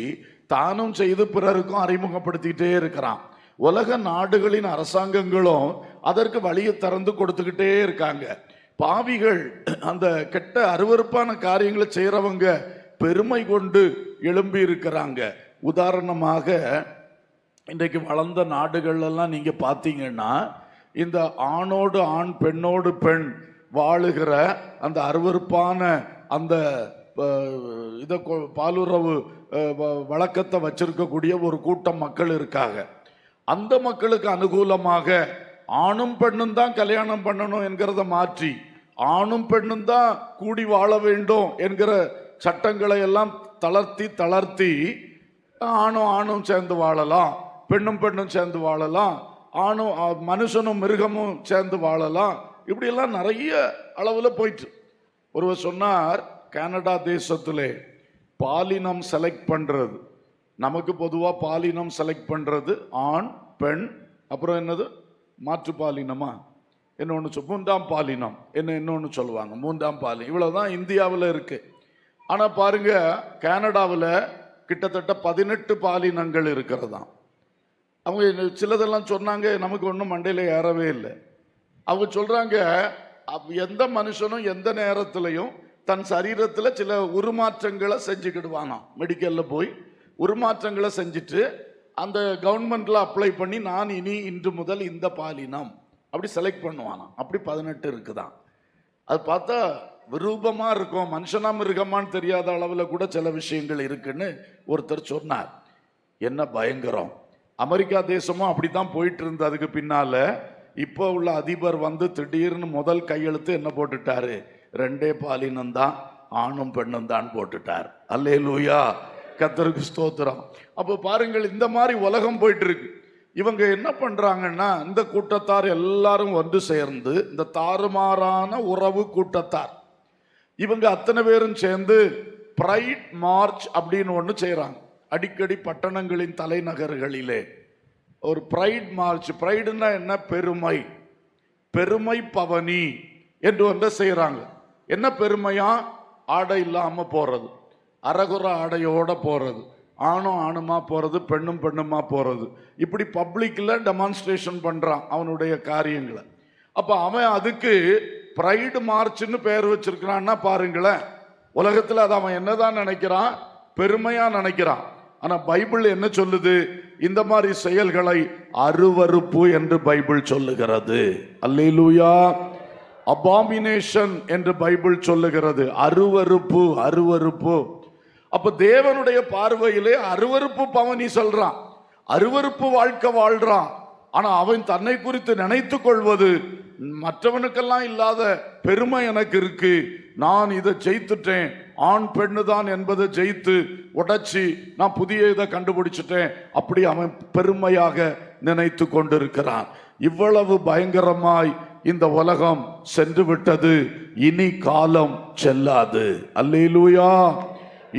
தானும் செய்து பிறருக்கும் அறிமுகப்படுத்திக்கிட்டே இருக்கிறான். உலக நாடுகளின் அரசாங்கங்களும் அதற்கு வழியை திறந்து கொடுத்துக்கிட்டே இருக்காங்க. பாவிகள், அந்த கெட்ட அருவருப்பான காரியங்களை செய்யறவங்க பெருமை கொண்டு எழும்பி இருக்கிறாங்க. உதாரணமாக இன்றைக்கு வளர்ந்த நாடுகள் எல்லாம் நீங்க பார்த்தீங்கன்னா, இந்த ஆணோடு ஆண் பெண்ணோடு பெண் வாழுகிற அந்த அருவருப்பான அந்த இதை பாலுறவு வழக்கத்தை வச்சிருக்கக்கூடிய ஒரு கூட்டம் மக்கள் இருக்காங்க. அந்த மக்களுக்கு அனுகூலமாக ஆணும் பெண்ணும் தான் கல்யாணம் பண்ணணும் என்கிறத மாற்றி ஆணும் பெண்ணும் தான் கூடி வாழ வேண்டும் என்கிற சட்டங்களை எல்லாம் தளர்த்தி ஆணும் சேர்ந்து வாழலாம், பெண்ணும் சேர்ந்து வாழலாம், மனுஷனும் மிருகமும் சேர்ந்து வாழலாம். இப்படியெல்லாம் நிறைய அளவில் போயிட்டு. ஒருவர் சொன்னார், கனடா தேசத்திலே பாலினம் செலக்ட் பண்றது, நமக்கு பொதுவாக பாலினம் செலக்ட் பண்றது ஆண் பெண், அப்புறம் என்னது மாற்று பாலினமா இன்னொன்று மூன்றாம் பாலினம் இன்னொன்று சொல்லுவாங்க, மூன்றாம் பாலினம். இவ்வளவுதான் இந்தியாவில் இருக்கு. ஆனால் பாருங்க, கனடாவில் கிட்டத்தட்ட 18 பாலினங்கள் இருக்கிறதா. அவங்க சிலதெல்லாம் சொன்னாங்க, நமக்கு ஒன்றும் மண்டையில் ஏறவே இல்லை. அவங்க சொல்றாங்க, எந்த மனுஷனும் எந்த நேரத்திலையும் தன் சரீரத்தில் சில உருமாற்றங்களை செஞ்சுக்கிடுவானாம். மெடிக்கல்ல போய் உருமாற்றங்களை செஞ்சுட்டு அந்த கவர்மெண்ட்ல அப்ளை பண்ணி நான் இன்று முதல் இந்த பாலினம் அப்படி செலக்ட் பண்ணுவானாம். அப்படி 18 இருக்குதான். அது பார்த்தா விரூபமா இருக்கும், மனுஷனா மிருகமான்னு தெரியாத அளவில் கூட சில விஷயங்கள் இருக்குன்னு ஒருத்தர் சொன்னார். என்ன பயங்கரம்! அமெரிக்கா தேசமும் அப்படித்தான் போயிட்டு இருந்தது. அதுக்கு பின்னால இப்போ உள்ள அதிபர் வந்து திடீர்னு முதல் கையெழுத்து என்ன போட்டுட்டாரு? 2 பாலினம் தான், ஆணும் பெண்ணும் தான் போட்டுட்டார். அல்லேலூயா, கர்த்தருக்கு ஸ்தோத்திரம். அப்போ பாருங்கள், இந்த மாதிரி உலகம் போயிட்டு இருக்கு. இவங்க என்ன பண்றாங்கன்னா, இந்த கூட்டத்தார் எல்லாரும் வந்து சேர்ந்து, இந்த தாறுமாறான உறவு கூட்டத்தார் இவங்க அத்தனை பேரும் சேர்ந்து பிரைட் மார்ச் அப்படின்னு ஒன்று செய்யறாங்க. அடிக்கடி பட்டணங்களின் தலைநகர்களிலே ஒரு பிரைட் மார்ச். பிரைடுன்னா என்ன? பெருமை. பெருமை பவனி என்று ஒன்றை செய்யறாங்க. என்ன பெருமையா? ஆடை இல்லாம போறது, அரகுற ஆடையோட போறது, ஆணும் ஆணுமா போறது, பெண்ணும் பெண்ணுமா போறது, இப்படி பப்ளிக்ல டெமான்ஸ்ட்ரேஷன் பண்றான் அவனுடைய காரியங்களை. அப்ப அவன் அதுக்கு பிரைடு மார்ச்னு பெயர் வச்சிருக்கிறான்னா பாருங்களேன். உலகத்துல அதை அவன் என்னதான் நினைக்கிறான்? பெருமையா நினைக்கிறான். ஆனா பைபிள் என்ன சொல்லுது? இந்த மாதிரி செயல்களை அருவருப்பு என்று பைபிள் சொல்லுகிறது. அல்லேலூயா. அபாமினேஷன் என்று பைபிள் சொல்லுகிறது. அருவருப்பு, அருவருப்பு. அப்ப தேவனுடைய பார்வையிலே அருவருப்பு பவனி சொல்றான், அருவருப்பு வாழ்க்கை வாழ்றான். ஆனா அவன் தன்னை குறித்து நினைத்து கொள்வது, மற்றவனுக்கெல்லாம் இல்லாத பெருமை எனக்கு இருக்கு, நான் இதை ஜெயித்துட்டேன், ஆண் பெண்ணு தான் என்பதை ஜெயித்து உடைச்சி நான் புதிய இதை கண்டுபிடிச்சிட்டேன், அப்படி அவன் பெருமையாக நினைத்து கொண்டிருக்கிறான். இவ்வளவு பயங்கரமாய் இந்த உலகம் சென்று விட்டது. இனி காலம் செல்லாது. அல்லேலூயா.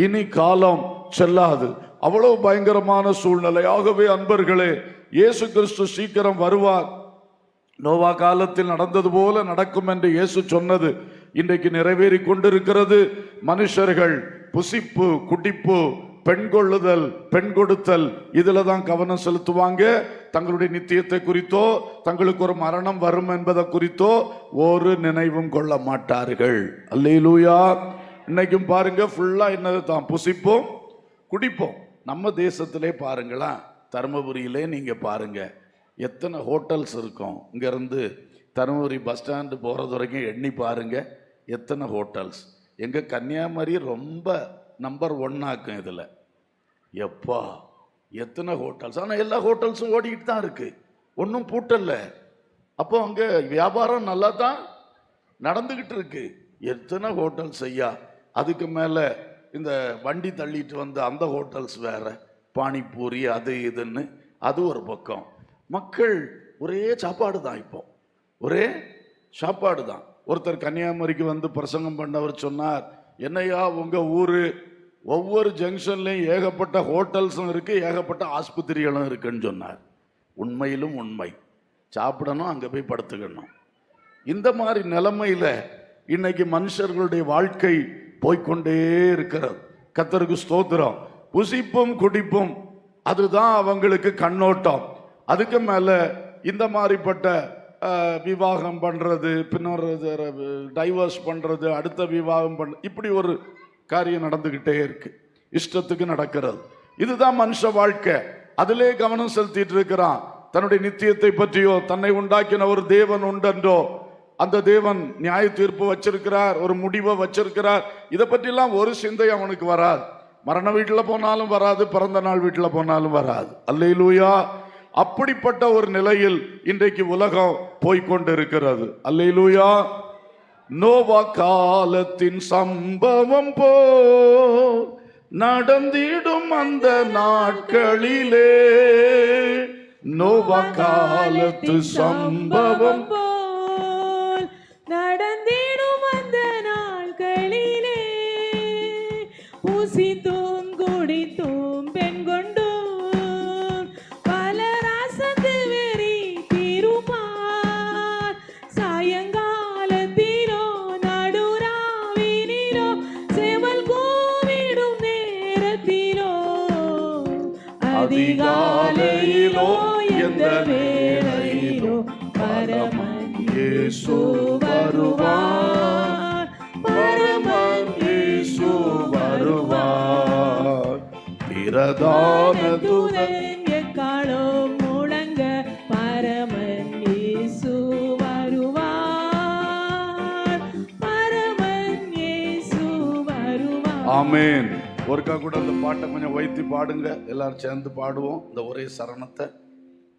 இனி காலம் செல்லாது. அவ்வளவு பயங்கரமான சூழ்நிலை. ஆகவே அன்பர்களே, இயேசு கிறிஸ்து சீக்கிரம் வருவார். நோவா காலத்தில் நடந்தது போல நடக்கும் என்று இயேசு சொன்னது இன்றைக்கு நிறைவேறி கொண்டிருக்கிறது. மனுஷர்கள் புசிப்பு, குடிப்பு, பெண் கொள்ளுதல், பெண் கொடுத்தல், இதுல தான் கவனம் செலுத்துவாங்க. தங்களுடைய நித்தியத்தை குறித்தோ தங்களுக்கு ஒரு மரணம் வரும் என்பதை குறித்தோ ஒரு நினைவும் கொள்ள மாட்டார்கள். அல்லேலூயா. இன்னைக்கும் பாருங்க, ஃபுல்லா என்னது தான்? புசிப்போம், குடிப்போம். நம்ம தேசத்திலே பாருங்களா, தருமபுரியிலே நீங்க பாருங்க எத்தனை ஹோட்டல்ஸ் இருக்கும். இங்கேருந்து தருமபுரி பஸ் ஸ்டாண்டு போகிறது வரைக்கும் எண்ணி பாருங்க எத்தனை ஹோட்டல்ஸ். எங்கள் கன்னியாகுமரி ரொம்ப நம்பர் 1 ஆக்கும் இதில். எப்பா எத்தனை ஹோட்டல்ஸ்! ஆனால் எல்லா ஹோட்டல்ஸும் ஓடிக்கிட்டு தான் இருக்கு, ஒன்றும் பூட்டல்ல. அப்போ அங்கே வியாபாரம் நல்லா தான் நடந்துக்கிட்டு இருக்கு. எத்தனை ஹோட்டல்ஸ் ஐயா! அதுக்கு மேலே இந்த வண்டி தள்ளிட்டு வந்த அந்த ஹோட்டல்ஸ் வேற, பானிபூரி அது இதுன்னு அது ஒரு பக்கம். மக்கள் ஒரே சாப்பாடு தான், இப்போ ஒரே சாப்பாடு தான். ஒருத்தர் கன்னியாகுமரிக்கு வந்து பிரசங்கம் பண்ணவர் சொன்னார், என்னையா உங்க ஊரு ஒவ்வொரு ஜங்ஷன்லையும் ஏகப்பட்ட ஹோட்டல்ஸும் இருக்கு, ஏகப்பட்ட ஆஸ்பத்திரிகளும் இருக்குன்னு சொன்னார். உண்மையிலும் உண்மை. சாப்பிடணும், அங்கே போய் படுத்துக்கணும். இந்த மாதிரி நிலைமையில இன்னைக்கு மனுஷர்களுடைய வாழ்க்கை போய்கொண்டே இருக்கிறது. கர்த்தருக்கு ஸ்தோத்திரம். புசிப்பும் குடிப்பும் அதுதான் அவங்களுக்கு கண்ணோட்டம். அதுக்கு மேல இந்த மாதிரிப்பட்ட விவாகம் பண்றது, பின்னர் டைவர்ஸ் பண்றது, அடுத்த விவாகம் பண்ற, இப்படி ஒரு காரியம் நடந்துகிட்டே இருக்கு, இஷ்டத்துக்கு நடக்கிறது. இதுதான் மனுஷ வாழ்க்கை. அதிலே கவனம் செலுத்திட்டு இருக்கிறான். தன்னுடைய நித்தியத்தை பற்றியோ, தன்னை உண்டாக்கின ஒரு தேவன் உண்டென்றோ, அந்த தேவன் நியாய தீர்ப்பு வச்சிருக்கிறார், ஒரு முடிவை வச்சிருக்கிறார், இதை பற்றிலாம் ஒரு சிந்தை அவனுக்கு வராது. மரண வீட்டில் போனாலும் வராது, பிறந்த நாள் வீட்டில் போனாலும் வராது. அல்லேலூயா. அப்படிப்பட்ட ஒரு நிலையில் இன்றைக்கு உலகம் போய்கொண்டிருக்கிறது. அல்லேலூயா. நோவா காலத்தின் சம்பவம் போ நடந்திடும் அந்த நாட்களிலே, நோவா காலத்து சம்பவம் போல் நடந்திடும் அந்த நாட்களிலே, பூசித்தும் குடித்தும் பெண் கொண்டும் பலர் அசந்து வெறி தீருமார். சாயங்காலத்திலோ நடுராவினிலோ செவல் கூவிடும் நேரத்திலோ அதிகாலையிலோ எந்த வேளையிலோ பரமன் இயேசு வருவார், பரமன் இயேசு வருவார். பிரதான தூதன் எக்காலம் முழங்க பரமன் இயேசு வருவார், பரமன் இயேசு வருவார். ஆமென். ஒருக்கா கூட அந்த பாட்டை கொஞ்சம் உயர்த்தி பாடுங்க. எல்லாரும் சேர்ந்து பாடுவோம். இந்த ஒரே சரணத்தை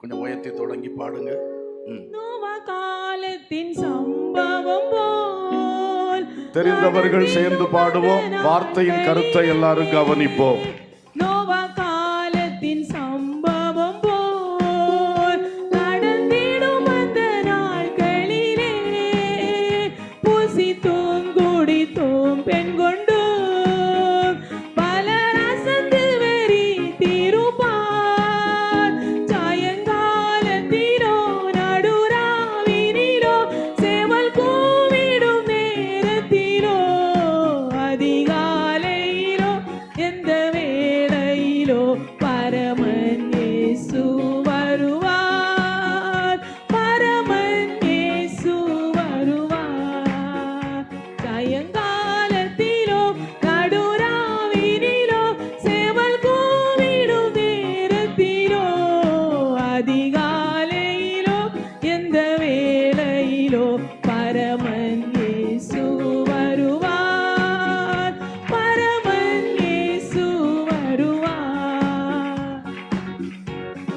கொஞ்சம் உயர்த்தி தொடங்கி பாடுங்க. நோவா காலத்தின் சம்பவம் போல் தெரிந்தவர்கள் சேர்ந்து பாடுவோம். வார்த்தையின் கருத்தை எல்லாரும் கவனிப்போம். நோவா காலத்தின் சம்பவம் போல் நடந்திடும் அந்த நாட்களிலே, பூசித்தும் குடித்தும் பெண் கொண்டும் பலர் அசந்து வெறி தீருமார். சாயங்காலத்திலோ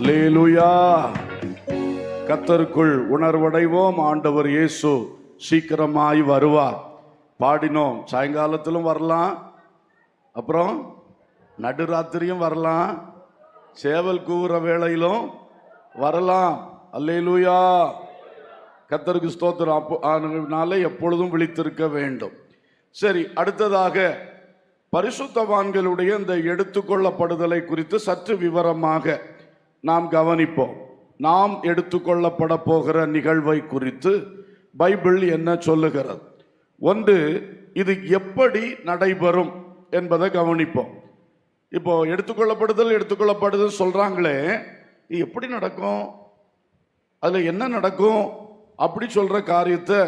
அல்லேலூயா. கர்த்தருக்குள் உணர்வடைவோம். ஆண்டவர் இயேசு சீக்கிரமாய் வருவார். பாடினோம். சாயங்காலத்திலும் வரலாம், அப்புறம் நடுராத்திரியும் வரலாம், சேவல் கூவுற வேளையிலும் வரலாம். அல்லேலூயா. கர்த்தருக்கு ஸ்தோத்திரம். அதனால எப்பொழுதும் விழித்திருக்க வேண்டும். சரி, அடுத்ததாக பரிசுத்தவான்களுடைய இந்த எடுத்துக்கொள்ளப்படுதலை குறித்து சற்று விவரமாக நாம் கவனிப்போம். நாம் எடுத்துக்கொள்ளப்பட போகிற நிகழ்வை குறித்து பைபிள் என்ன சொல்லுகிறது? ஒன்று, இது எப்படி நடைபெறும் என்பதை கவனிப்போம். இப்போ எடுத்துக்கொள்ளப்படுதல் சொல்றாங்களே, இது எப்படி நடக்கும், அதுல என்ன நடக்கும் அப்படி சொல்ற காரியத்தை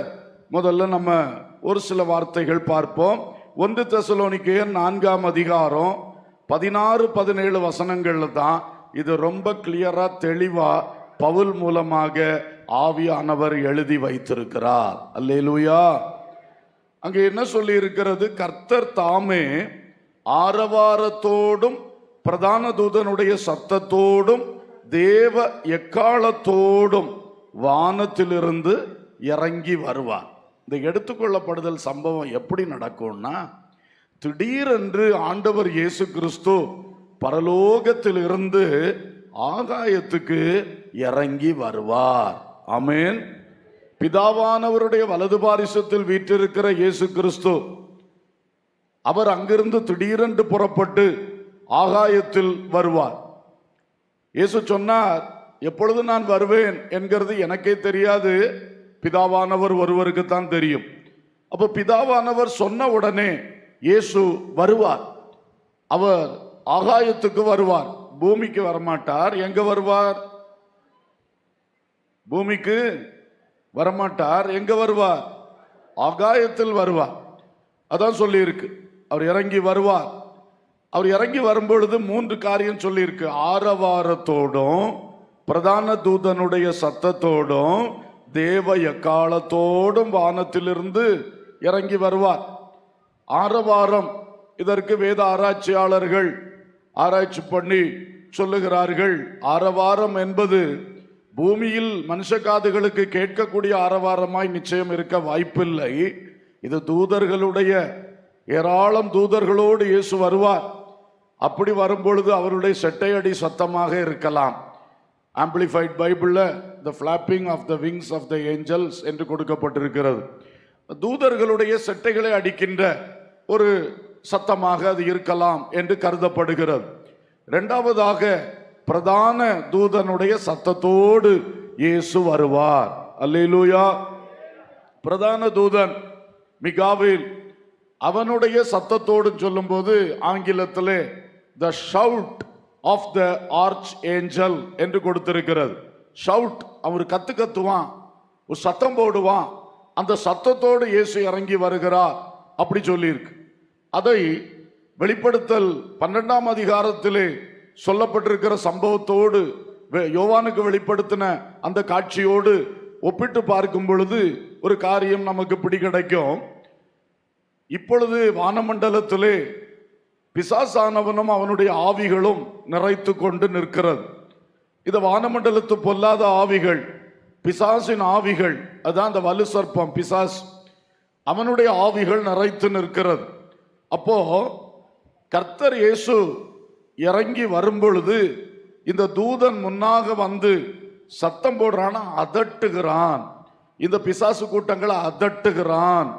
முதல்ல நம்ம ஒரு சில வார்த்தைகள் பார்ப்போம். 1 தெசலோனிக்கேயர் 4ஆம் அதிகாரம் 16-17 வசனங்கள்ல தான் இது ரொம்ப கிளியரா தெளிவா பவுல் மூலமாக ஆவியானவர் எழுதி வைத்திருக்கிறார். அல்லேலூயா. அங்கே என்ன சொல்லி இருக்கிறது? கர்த்தர் தாமே ஆரவாரத்தோடும் பிரதான தூதனுடைய சத்தத்தோடும் தேவ எக்காலத்தோடும் வானத்திலிருந்து இறங்கி வருவார். இந்த எடுத்துக்கொள்ளப்படுதல் சம்பவம் எப்படி நடக்கும்னா, திடீரென்று ஆண்டவர் இயேசு கிறிஸ்து பரலோகத்திலிருந்து ஆகாயத்துக்கு இறங்கி வருவார். ஆமென். பிதாவானவருடைய வலது பாரிசத்தில் வீற்றிருக்கிற இயேசு கிறிஸ்து அவர் அங்கிருந்து திடீரென்று புறப்பட்டு ஆகாயத்தில் வருவார். இயேசு சொன்னார், எப்பொழுது நான் வருவேன் என்கிறது எனக்கே தெரியாது, பிதாவானவர் ஒருவருக்கு தான் தெரியும். அப்ப பிதாவானவர் சொன்ன உடனே இயேசு வருவார். அவர் ஆகாயத்துக்கு வருவார். பூமிக்கு வரமாட்டார். எங்க வருவார்? பூமிக்கு வரமாட்டார். எங்க வருவார்? ஆகாயத்தில் வருவார். அதான் சொல்லி இருக்கு, அவர் இறங்கி வருவார். அவர் இறங்கி வரும்பொழுது 3 காரியம் சொல்லி இருக்கு. ஆரவாரத்தோடும் பிரதான தூதனுடைய சத்தத்தோடும் தேவ எக்காலத்தோடும் வானத்திலிருந்து இறங்கி வருவார். ஆரவாரம், இதற்கு வேத ஆராய்ச்சியாளர்கள் ஆராய்ச்சி பண்ணி சொல்லுகிறார்கள், ஆரவாரம் என்பது பூமியில் மனுஷ காதுகளுக்கு கேட்கக்கூடிய ஆரவாரமாய் நிச்சயம் இருக்க வாய்ப்பில்லை. இது தூதர்களுடைய ஏராளம் தூதர்களோடு இயேசு வருவார். அப்படி வரும்பொழுது அவருடைய செட்டையடி சத்தமாக இருக்கலாம். ஆம்பிளிஃபைட் பைபிள்ல the flapping of the wings of the angels என்று கொடுக்கப்பட்டிருக்கிறது. தூதர்களுடைய செட்டைகளை அடிக்கின்ற ஒரு சத்தமாக அது இருக்கலாம் என்று கருதப்படுகிறது. இரண்டாவதாக, பிரதான தூதனுடைய சத்தத்தோடு இயேசு வருவார். அல்லேலூயா. பிரதான தூதன் மிகாவேல், அவனுடைய சத்தத்தோடு சொல்லும்போது ஆங்கிலத்திலே the shout of the archangel என்று கொடுத்திருக்கிறது. ஷவுட், அவர் கத்துவான், ஒரு சத்தம் போடுவான், அந்த சத்தத்தோடு இயேசு இறங்கி வருகிறார் அப்படி சொல்லியிருக்கு. அதை வெளிப்படுத்தல் 12ஆம் அதிகாரத்திலே சொல்லப்பட்டிருக்கிற சம்பவத்தோடு யோவானுக்கு வெளிப்படுத்தின அந்த காட்சியோடு ஒப்பிட்டு பார்க்கும் பொழுது ஒரு காரியம் நமக்கு பிடிக்கிடைக்கும். இப்பொழுது வானமண்டலத்திலே பிசாசானவனும் அவனுடைய ஆவிகளும் நிறைத்து கொண்டு நிற்கிறது. இது வானமண்டலத்து பொல்லாத ஆவிகள், பிசாசின் ஆவிகள். அதான் அந்த வலு சர்ப்பம் பிசாஸ், அவனுடைய ஆவிகள் நிறைத்து நிற்கிறது. அப்போ கர்த்தர் இயேசு இறங்கி வரும்பொழுது இந்த தூதன் முன்னாக வந்து சத்தம் போடுறான், அதட்டுகிறான். இந்த பிசாசு கூட்டங்களை அதட்டுகிறான்,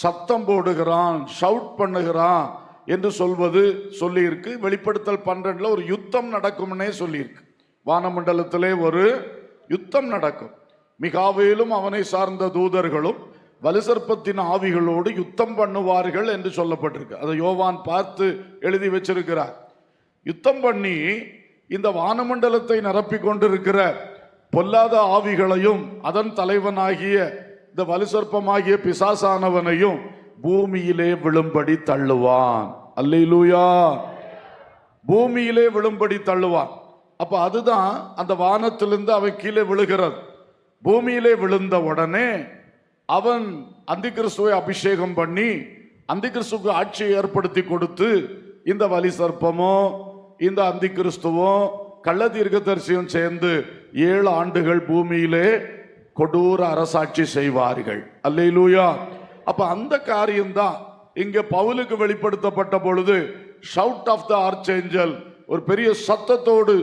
சத்தம் போடுகிறான், ஷவுட் பண்ணுகிறான் என்று சொல்வது சொல்லியிருக்கு. வெளிப்படுத்தல் 12 ஒரு யுத்தம் நடக்கும்னே சொல்லியிருக்கு. வானமண்டலத்திலே ஒரு யுத்தம் நடக்கும். மிகாவேலும் அவனை சார்ந்த தூதர்களும் வலுசர்ப்பத்தின் ஆவிகளோடு யுத்தம் பண்ணுவார்கள் என்று சொல்லப்பட்டிருக்கு. அதை யோவான் பார்த்து எழுதி வச்சிருக்கிறார். யுத்தம் பண்ணி இந்த வானமண்டலத்தை நிரப்பி கொண்டிருக்கிற பொல்லாத ஆவிகளையும் அதன் தலைவனாகிய இந்த வலுசர்ப்பமாகிய பிசாசானவனையும் பூமியிலே விழும்படி தள்ளுவான். அல்லேலூயா. பூமியிலே விழும்படி தள்ளுவான். அப்ப அதுதான் அந்த வானத்திலிருந்து அவன் கீழே விழுகிறது. பூமியிலே விழுந்த உடனே அவன் அந்தி கிறிஸ்துவை அபிஷேகம் பண்ணி அந்தி கிறிஸ்துவுக்கு ஆட்சியை ஏற்படுத்தி கொடுத்து இந்த வலி சர்ப்பமோ இந்த அந்தி கிறிஸ்துவோ கள்ள தீர்க்கதரிசியும் சேர்ந்து 7 ஆண்டுகள் பூமியிலே கொடூர அரசாட்சி செய்வார்கள். அல்லேலூயா. அப்ப அந்த காரியம்தான் இங்க பவுலுக்கு வெளிப்படுத்தப்பட்ட பொழுது ஷவுட் ஆஃப் த ஆர்ச்சேஞ்சல், ஒரு பெரிய சத்தத்தோடு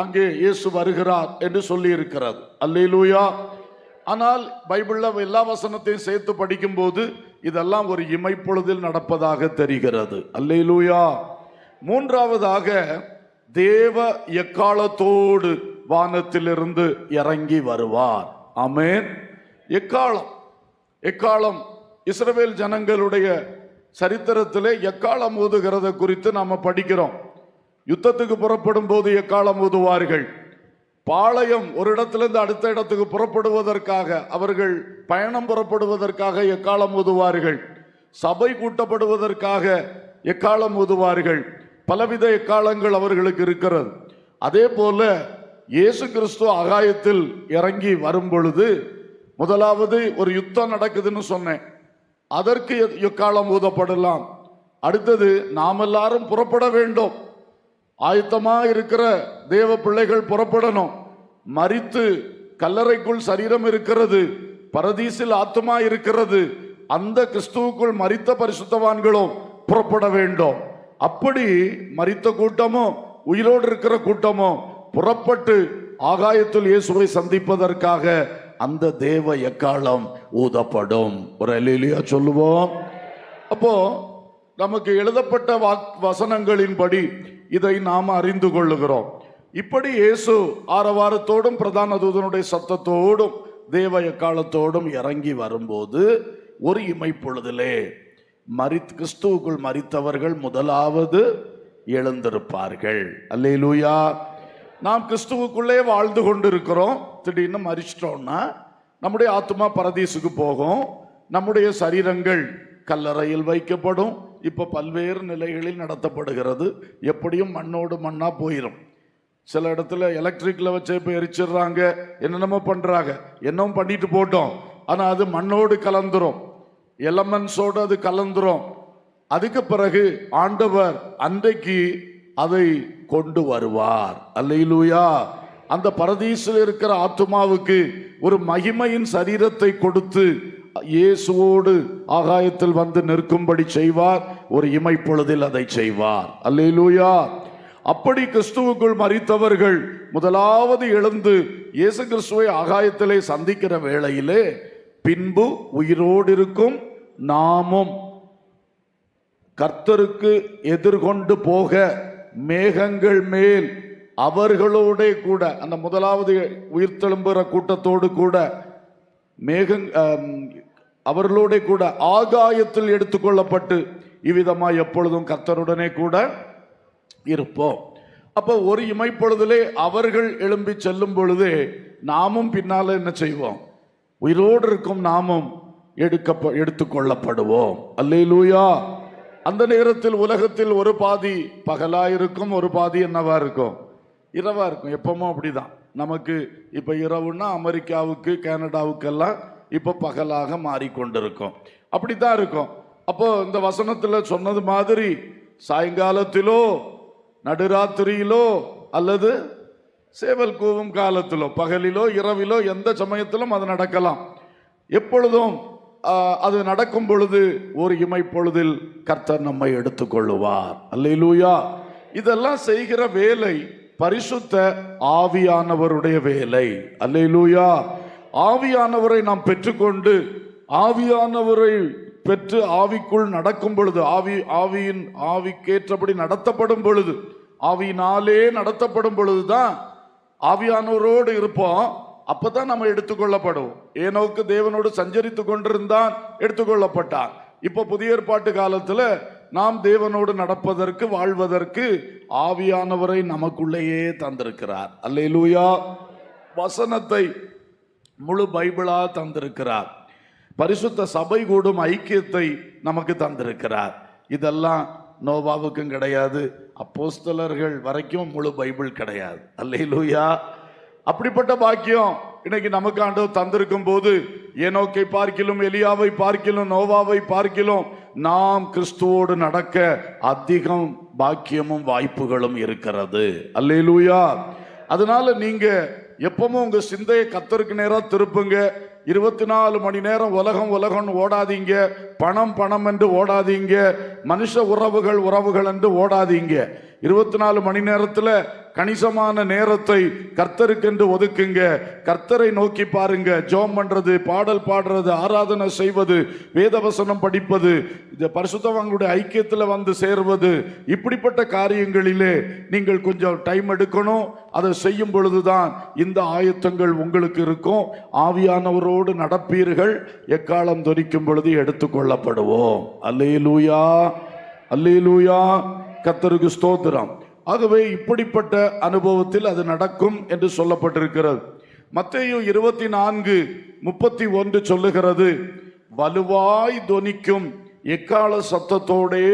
அங்கே இயேசு வருகிறார் என்று சொல்லி இருக்கிறது. அல்லேலூயா. ஆனால் பைபிள்ல எல்லா வசனத்தையும் சேர்த்து படிக்கும் போது இதெல்லாம் ஒரு இமைப்பொழுதில் நடப்பதாக தெரிகிறது. அல்லேலூயா. மூன்றாவதாக தேவ எக்காலத்தோடு வானத்திலிருந்து இறங்கி வருவார். ஆமென். எக்காலம் இஸ்ரவேல் ஜனங்களுடைய சரித்திரத்திலே எக்காலம் ஊதுகிறத குறித்து நாம படிக்கிறோம். யுத்தத்துக்கு புறப்படும் போது எக்காலம் ஊதுவார்கள். பாளையம் ஒரு இடத்திலிருந்து அடுத்த இடத்துக்கு புறப்படுவதற்காக, அவர்கள் பயணம் புறப்படுவதற்காக எக்காலம் ஊதுவார்கள். சபை கூட்டப்படுவதற்காக எக்காலம் ஊதுவார்கள். பலவித எக்காலங்கள் அவர்களுக்கு இருக்கிறது. அதே போல இயேசு கிறிஸ்து ஆகாயத்தில் இறங்கி வரும் பொழுது முதலாவது ஒரு யுத்தம் நடக்குதுன்னு சொன்னேன், அதற்கு எக்காலம் ஊதப்படலாம். அடுத்தது நாம் எல்லாரும் புறப்பட வேண்டும், ஆயத்தமா இருக்கிற தேவ பிள்ளைகள் புறப்படணும். மரித்து கல்லறைக்குள் சரீரம் இருக்கிறது, பரதீசில் ஆத்மா இருக்கிறது, அந்த கிறிஸ்துவுக்குள் மரித்த பரிசுத்தவான்களும் புறப்பட வேண்டும். அப்படி மரித்த கூட்டமும் உயிரோடு இருக்கிற கூட்டமும் புறப்பட்டு ஆகாயத்தில் இயேசுவை சந்திப்பதற்காக அந்த தேவ எக்காலம் ஊதப்படும். ஒரு அல்லேலூயா சொல்லுவோம். அப்போ நமக்கு எழுதப்பட்ட வசனங்களின்படி இதை நாம் அறிந்து கொள்ளுகிறோம். இப்படி இயேசு ஆரவாரத்தோடும் பிரதான தூதனுடைய சத்தத்தோடும் தேவ எக்காலத்தோடும் இறங்கி வரும்போது ஒரு இமைப்பொழுதிலே கிறிஸ்துவுக்குள் மரித்தவர்கள் முதலாவது எழுந்திருப்பார்கள். அல்லேலூயா. நாம் கிறிஸ்துவுக்குள்ளே வாழ்ந்து கொண்டிருக்கிறோம். திடீர்னு மரிச்சிட்டோம்னா நம்முடைய ஆத்மா பரதீசுக்கு போகும், நம்முடைய சரீரங்கள் கல்லறையில் வைக்கப்படும். இப்ப பல்வேறு நிலைகளில் நடத்தப்படுகிறது. எப்படியும் மண்ணோடு மண்ணா போயிடும். சில இடத்துல எலக்ட்ரிக்ல வச்சு இப்ப எரிச்சிடுறாங்க, என்னென்னமோ பண்றாங்க. என்னவும் பண்ணிட்டு போட்டோம், ஆனா அது மண்ணோடு கலந்துரும், எலமெண்ட்ஸோடு அது கலந்துரும். அதுக்கு பிறகு ஆண்டவர் அன்றைக்கு அதை கொண்டு வருவார். அல்லேலூயா. அந்த பரதீசில் இருக்கிற ஆத்துமாவுக்கு ஒரு மகிமையின் சரீரத்தை கொடுத்து இயேசுவோடு ஆகாயத்தில் வந்து நிற்கும்படி செய்வார். ஒரு இமைப்பொழுதில் அதை செய்வார். அல்லேலூயா. அப்படி கிறிஸ்துவுக்குள் மரித்தவர்கள் முதலாவது எழுந்து இயேசு கிறிஸ்துவை ஆகாயத்திலே சந்திக்கிற வேளையிலே பின்பு உயிரோடு இருக்கும் நாமும் கர்த்தருக்கு எதிர்கொண்டு போக மேகங்கள் மேல் அவர்களோட கூட, அந்த முதலாவது உயிர்த்தெழும்புற கூட்டத்தோடு கூட அவர்களோட கூட ஆகாயத்தில் எடுத்துக்கொள்ளப்பட்டு இவ்விதமாய் எப்பொழுதும் கர்த்தருடனே கூட இருப்போம். அப்போ ஒரு இமைப்பொழுதிலே அவர்கள் எழும்பி செல்லும் பொழுதே நாமும் பின்னால என்ன செய்வோம்? உயிரோடு இருக்கும் நாமும் எடுத்துக்கொள்ளப்படுவோம். அல்லேலூயா. அந்த நேரத்தில் உலகத்தில் ஒரு பாதி பகலா இருக்கும், ஒரு பாதி என்னவா இருக்கும்? இரவா இருக்கும். எப்பவும் அப்படிதான். நமக்கு இப்ப இரவுன்னா அமெரிக்காவுக்கு கனடாவுக்கெல்லாம் இப்ப பகலாக மாறிக்கொண்டிருக்கும். அப்படித்தான் இருக்கும். அப்போ இந்த வசனத்துல சொன்னது மாதிரி சாயங்காலத்திலோ நடுராத்திரியிலோ அல்லது சேவல் கூவும் காலத்திலோ பகலிலோ இரவிலோ எந்த சமயத்திலும் அது நடக்கலாம். எப்பொழுதும் அது நடக்கும் பொழுது ஒரு இமைப்பொழுதில் கர்த்தர் நம்மை எடுத்துக்கொள்ளுவார். அல்லேலூயா. இதெல்லாம் செய்கிற வேலை பரிசுத்த ஆவியானவருடைய வேலை. அல்லேலூயா. ஆவியானவரை நாம் பெற்றுக்கொண்டு ஆவியானவரை பெற்று ஆவிக்குள் நடக்கும் பொழுது, ஆவிக்கேற்றபடி நடத்தப்படும் பொழுது, ஆவியினாலே நடத்தப்படும் பொழுதுதான் ஆவியானவரோடு இருப்போம். அப்பதான் நம்ம எடுத்துக்கொள்ளப்படுவோம். ஏனோக்கு தேவனோடு சஞ்சரித்து கொண்டிருந்தான், எடுத்துக்கொள்ளப்பட்டான். இப்ப புதிய ஏற்பாட்டு காலத்துல நாம் தேவனோடு நடப்பதற்கு வாழ்வதற்கு ஆவியானவரை நமக்குள்ளேயே தந்திருக்கிறார். அல்லேலூயா. வசனத்தை முழு பைபிளா தந்திருக்கிறார். பரிசுத்த சபை கூடும் ஐக்கியத்தை நமக்கு தந்திருக்கிறார். இதெல்லாம் நோவாவுக்கும் கிடையாது, அப்போஸ்தலர்கள் வரைக்கும் முழு பைபிள் கிடையாது. அல்லேலூயா. அப்படிப்பட்ட பாக்கியம் இன்னைக்கு நமக்கு ஆண்டவர் தந்திருக்கும் போது ஏனோக்கை பார்க்கிலும் எலியாவை பார்க்கிலும் நோவாவை பார்க்கிலும் நாம் கிறிஸ்துவோடு நடக்க அதிகம் பாக்கியமும் வாய்ப்புகளும் இருக்கிறது. அல்லேலூயா. அதனால நீங்க எப்பவும் உங்க சிந்தையை கர்த்தருக்கு நேரா திருப்புங்க. 24 மணி நேரம் உலகம் உலகம்னு ஓடாதீங்க, பணம் பணம் என்று ஓடாதீங்க, மனுஷ உறவுகள் உறவுகள் என்று ஓடாதீங்க. 24 மணி நேரத்துல கணிசமான நேரத்தை கர்த்தருக்கென்று ஒதுக்குங்க. கர்த்தரை நோக்கி பாருங்க. ஜெபம் பண்றது, பாடல் பாடுறது, ஆராதனை செய்வது, வேதவசனம் படிப்பது, இந்த பரிசுத்தவான்களுடைய ஐக்கியத்தில் வந்து சேர்வது, இப்படிப்பட்ட காரியங்களிலே நீங்கள் கொஞ்சம் டைம் எடுக்கணும். அதை செய்யும் பொழுதுதான் இந்த ஆயத்தங்கள் உங்களுக்கு இருக்கும். ஆவியானவரோடு நடப்பீர்கள். எக்காலம் தொனிக்கும் பொழுது எடுத்துக்கொள்ளப்படுவோம். அல்லேலூயா, அல்லேலூயா. கர்த்தருக்கு ஸ்தோத்திரம். ஆகவே இப்படிப்பட்ட அனுபவத்தில் அது நடக்கும் என்று சொல்லப்பட்டிருக்கிறது. மத்தேயு 24:31 சொல்லுகிறது, வலுவாய் தொனிக்கும் எக்கால சத்தத்தோடே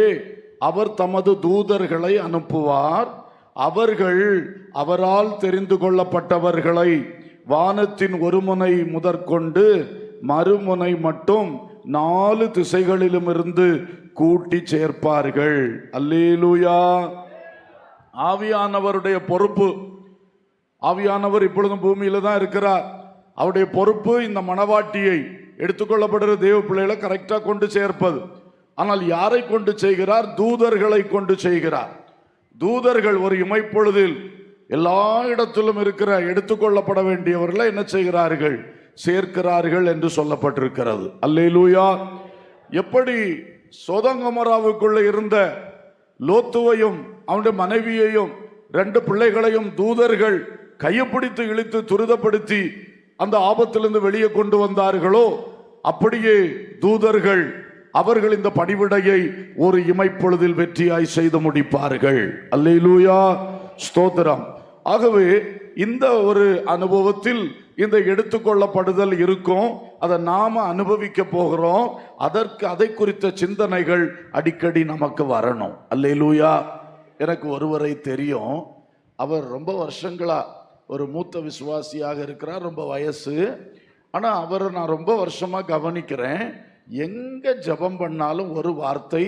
அவர் தமது தூதர்களை அனுப்புவார். அவர்கள் அவரால் தெரிந்து கொள்ளப்பட்டவர்களை வானத்தின் ஒரு முனை முதற்கொண்டு மறுமுனை மட்டும் 4 திசைகளிலும் இருந்து கூட்டி சேர்ப்பார்கள். அல்லேலூயா. ஆவியானவருடைய பொறுப்பு. ஆவியானவர் இப்பொழுதும் பூமியில தான் இருக்கிறார். அவருடைய பொறுப்பு இந்த மணவாட்டியை, எடுத்துக்கொள்ளப்படுகிற தேவ பிள்ளைகளை கரெக்டா கொண்டு சேர்ப்பது. ஆனால் யாரை கொண்டு செய்கிறார்? தூதர்களை கொண்டு செய்கிறார். தூதர்கள் ஒரு இமைப்பொழுதில் எல்லா இடத்திலும் இருக்கிற எடுத்துக்கொள்ளப்பட வேண்டியவர்களை என்ன செய்கிறார்கள்? சேர்க்கிறார்கள் என்று சொல்லப்பட்டிருக்கிறது. அல்லேலூயா. எப்படி சோதோம் கொமோராவுக்குள்ள இருந்த லோத்துவையும் அவனுடைய மனைவியையும் 2 பிள்ளைகளையும் தூதர்கள் கையப்பிடித்து இழுத்து துரிதப்படுத்தி அந்த ஆபத்திலிருந்து வெளியே கொண்டு வந்தார்களோ, அப்படியே தூதர்கள் அவர்கள் இந்த பணிவிடையை ஒரு இமைப்பொழுதில் வெற்றியாய் செய்து முடிப்பார்கள். அல்லேலூயா, ஸ்தோத்திரம். ஆகவே இந்த ஒரு அனுபவத்தில் இந்த எடுத்துக்கொள்ளப்படுதல் இருக்கும். அதை நாம அனுபவிக்க போகிறோம். அதை குறித்த சிந்தனைகள் அடிக்கடி நமக்கு வரணும். அல்லேலூயா. எனக்கு ஒருவரை தெரியும். அவர் ரொம்ப வருஷங்களா ஒரு மூத்த விசுவாசியாக இருக்கிறார். ரொம்ப வயசு. ஆனா அவரை நான் ரொம்ப வருஷமா கவனிக்கிறேன். எங்க ஜெபம் பண்ணாலும் ஒரு வார்த்தை,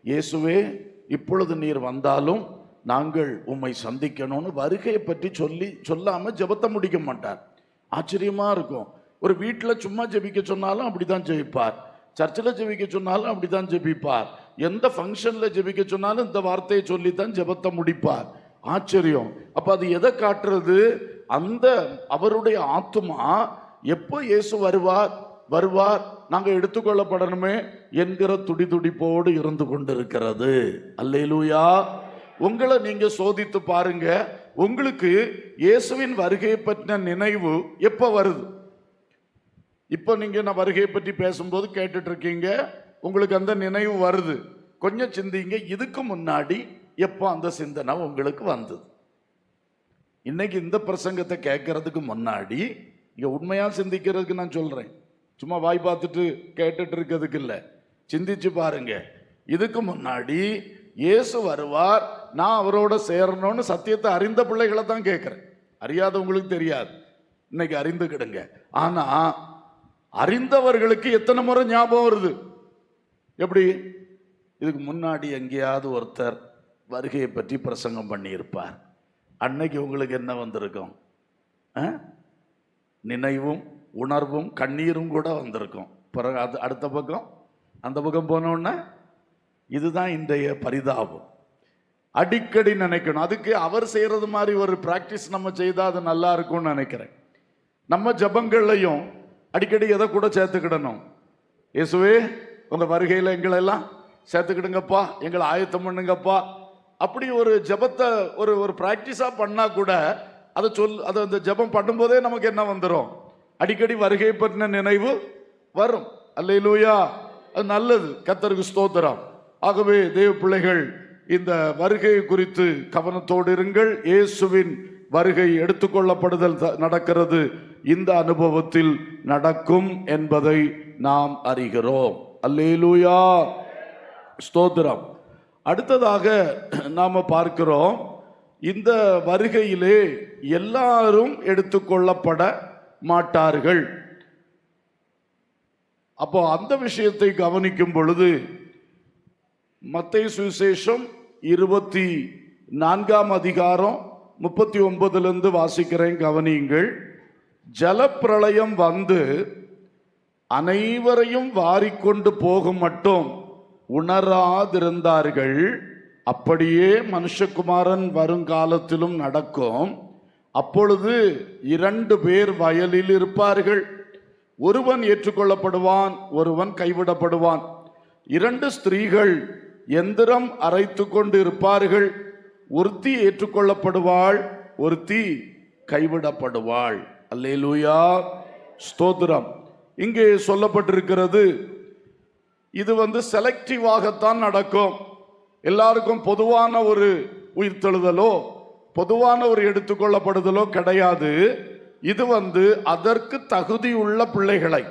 இயேசுவே இப்பொழுது நீர் வந்தாலும் நாங்கள் உம்மை சந்திக்கணும்னு வருகையை பற்றி சொல்லாம ஜெபத்தை முடிக்க மாட்டார். ஆச்சரியமா இருக்கும். ஒரு வீட்டில் சும்மா ஜெபிக்க சொன்னாலும் அப்படிதான் ஜெபிப்பார். சர்ச்சில் ஜெபிக்க சொன்னாலும் அப்படிதான் ஜெபிப்பார். எந்த ஃபங்க்ஷன்ல ஜெபிக்க சொன்னாலும் இந்த வார்த்தையை சொல்லித்தான் ஜெபத்தை முடிப்பார். ஆச்சரியம். அப்ப அது எதை காட்டுறது? அந்த அவருடைய ஆத்துமா எப்போ இயேசு வருவார் வருவார் நாங்க எடுத்துக்கொள்ளப்படணுமே என்கிற துடிதுடிப்போடு இருந்து கொண்டிருக்கிறது. அல்லேலூயா. உங்களை நீங்க சோதித்து பாருங்க. உங்களுக்கு இயேசுவின் வருகையை பற்றின நினைவு எப்ப வருது? இப்ப நீங்க நான் வருகையை பற்றி பேசும்போது கேட்டுட்டு இருக்கீங்க, உங்களுக்கு அந்த நினைவு வருது. கொஞ்சம் சிந்திங்க, இதுக்கு முன்னாடி எப்போ அந்த சிந்தனை உங்களுக்கு வந்தது? இன்னைக்கு இந்த பிரசங்கத்தை கேட்கறதுக்கு முன்னாடி இங்க உண்மையா சிந்திக்கிறதுக்கு நான் சொல்றேன். சும்மா வாய் பார்த்துட்டு கேட்டுட்டு இருக்கிறதுக்கு இல்லை. சிந்திச்சு பாருங்க. இதுக்கு முன்னாடி இயேசு வருவார், நான் அவரோட சேரணும்னு சத்தியத்தை அறிந்த பிள்ளைகளை தான் கேட்கிறேன். அறியாதவங்களுக்கு தெரியாது. இன்னைக்கு அறிந்துக்கிடுங்க. ஆனா அறிந்தவர்களுக்கு எத்தனை முறை ஞாபகம் வருது? எப்படி? இதுக்கு முன்னாடி எங்கேயாவது ஒருத்தர் வருகையை பற்றி பிரசங்கம் பண்ணியிருப்பார். அன்னைக்கு உங்களுக்கு என்ன வந்திருக்கும்? நினைவும் உணர்வும் கண்ணீரும் கூட வந்திருக்கும். பிறகு அது அடுத்த பக்கம், அந்த பக்கம் போனோன்னா இதுதான் இன்றைய பரிதாபம். அடிக்கடி நினைக்கணும். அதுக்கு அவர் செய்யறது மாதிரி ஒரு பிராக்டிஸ் நம்ம செய்தால் அது நல்லா இருக்கும்னு நினைக்கிறேன். நம்ம ஜபங்கள்லையும் அடிக்கடி எதை கூட சேர்த்துக்கிடணும்? இயேசுவே உங்க வருகையில் எங்களெல்லாம் சேர்த்துக்கிடுங்கப்பா, எங்களை ஆயத்தம் பண்ணுங்கப்பா. அப்படி ஒரு ஜபத்தை ஒரு பிராக்டிஸா பண்ணா கூட அதை அந்த ஜபம் பண்ணும்போதே நமக்கு என்ன வந்துடும்? அடிக்கடி வருகை பற்றின நினைவு வரும். அல்லேலூயா. அது நல்லது. கர்த்தருக்கு ஸ்தோத்திரம். ஆகவே தேவ பிள்ளைகள், இந்த வருகை குறித்து கவனத்தோடு இருங்கள். இயேசுவின் வருகை எடுத்துக்கொள்ளப்படுதல் நடக்கிறது. இந்த அனுபவத்தில் நடக்கும் என்பதை நாம் அறிகிறோம். அல்லேலூயா, ஸ்தோத்திரம். அடுத்ததாக நாம பார்க்கிறோம், இந்த வருகையிலே எல்லாரும் எடுத்துக்கொள்ளப்பட மாட்டார்கள். அப்போ அந்த விஷயத்தை கவனிக்கும் பொழுது மத்தேயு சுவிசேஷம் 24 அதிகாரம் 39 வாசிக்கிறேன், கவனியுங்கள். ஜலப்பிரளயம் வந்து அனைவரையும் வாரிக்கொண்டு போகும் மட்டும் உணராதிருந்தார்கள். அப்படியே மனுஷகுமாரன் வருங்காலத்திலும் நடக்கும். அப்பொழுது 2 பேர் வயலில் இருப்பார்கள், ஒருவன் ஏற்றுக்கொள்ளப்படுவான், ஒருவன் கைவிடப்படுவான். 2 ஸ்திரீகள் எந்திரம் அரைத்து கொண்டு இருப்பார்கள், ஒருத்தி ஏற்றுக்கொள்ளப்படுவாள், ஒருத்தி கைவிடப்படுவாள். அல்லேலூயா, ஸ்தோத்திரம். இங்கே சொல்லப்பட்டிருக்கிறது, இது செலக்டிவாகத்தான் நடக்கும். எல்லாருக்கும் பொதுவான ஒரு உயிர்த்தெழுதலோ பொதுவான ஒரு எடுத்துக்கொள்ளப்படுதலோ கிடையாது. இது அதற்கு தகுதியுள்ள பிள்ளைகளை,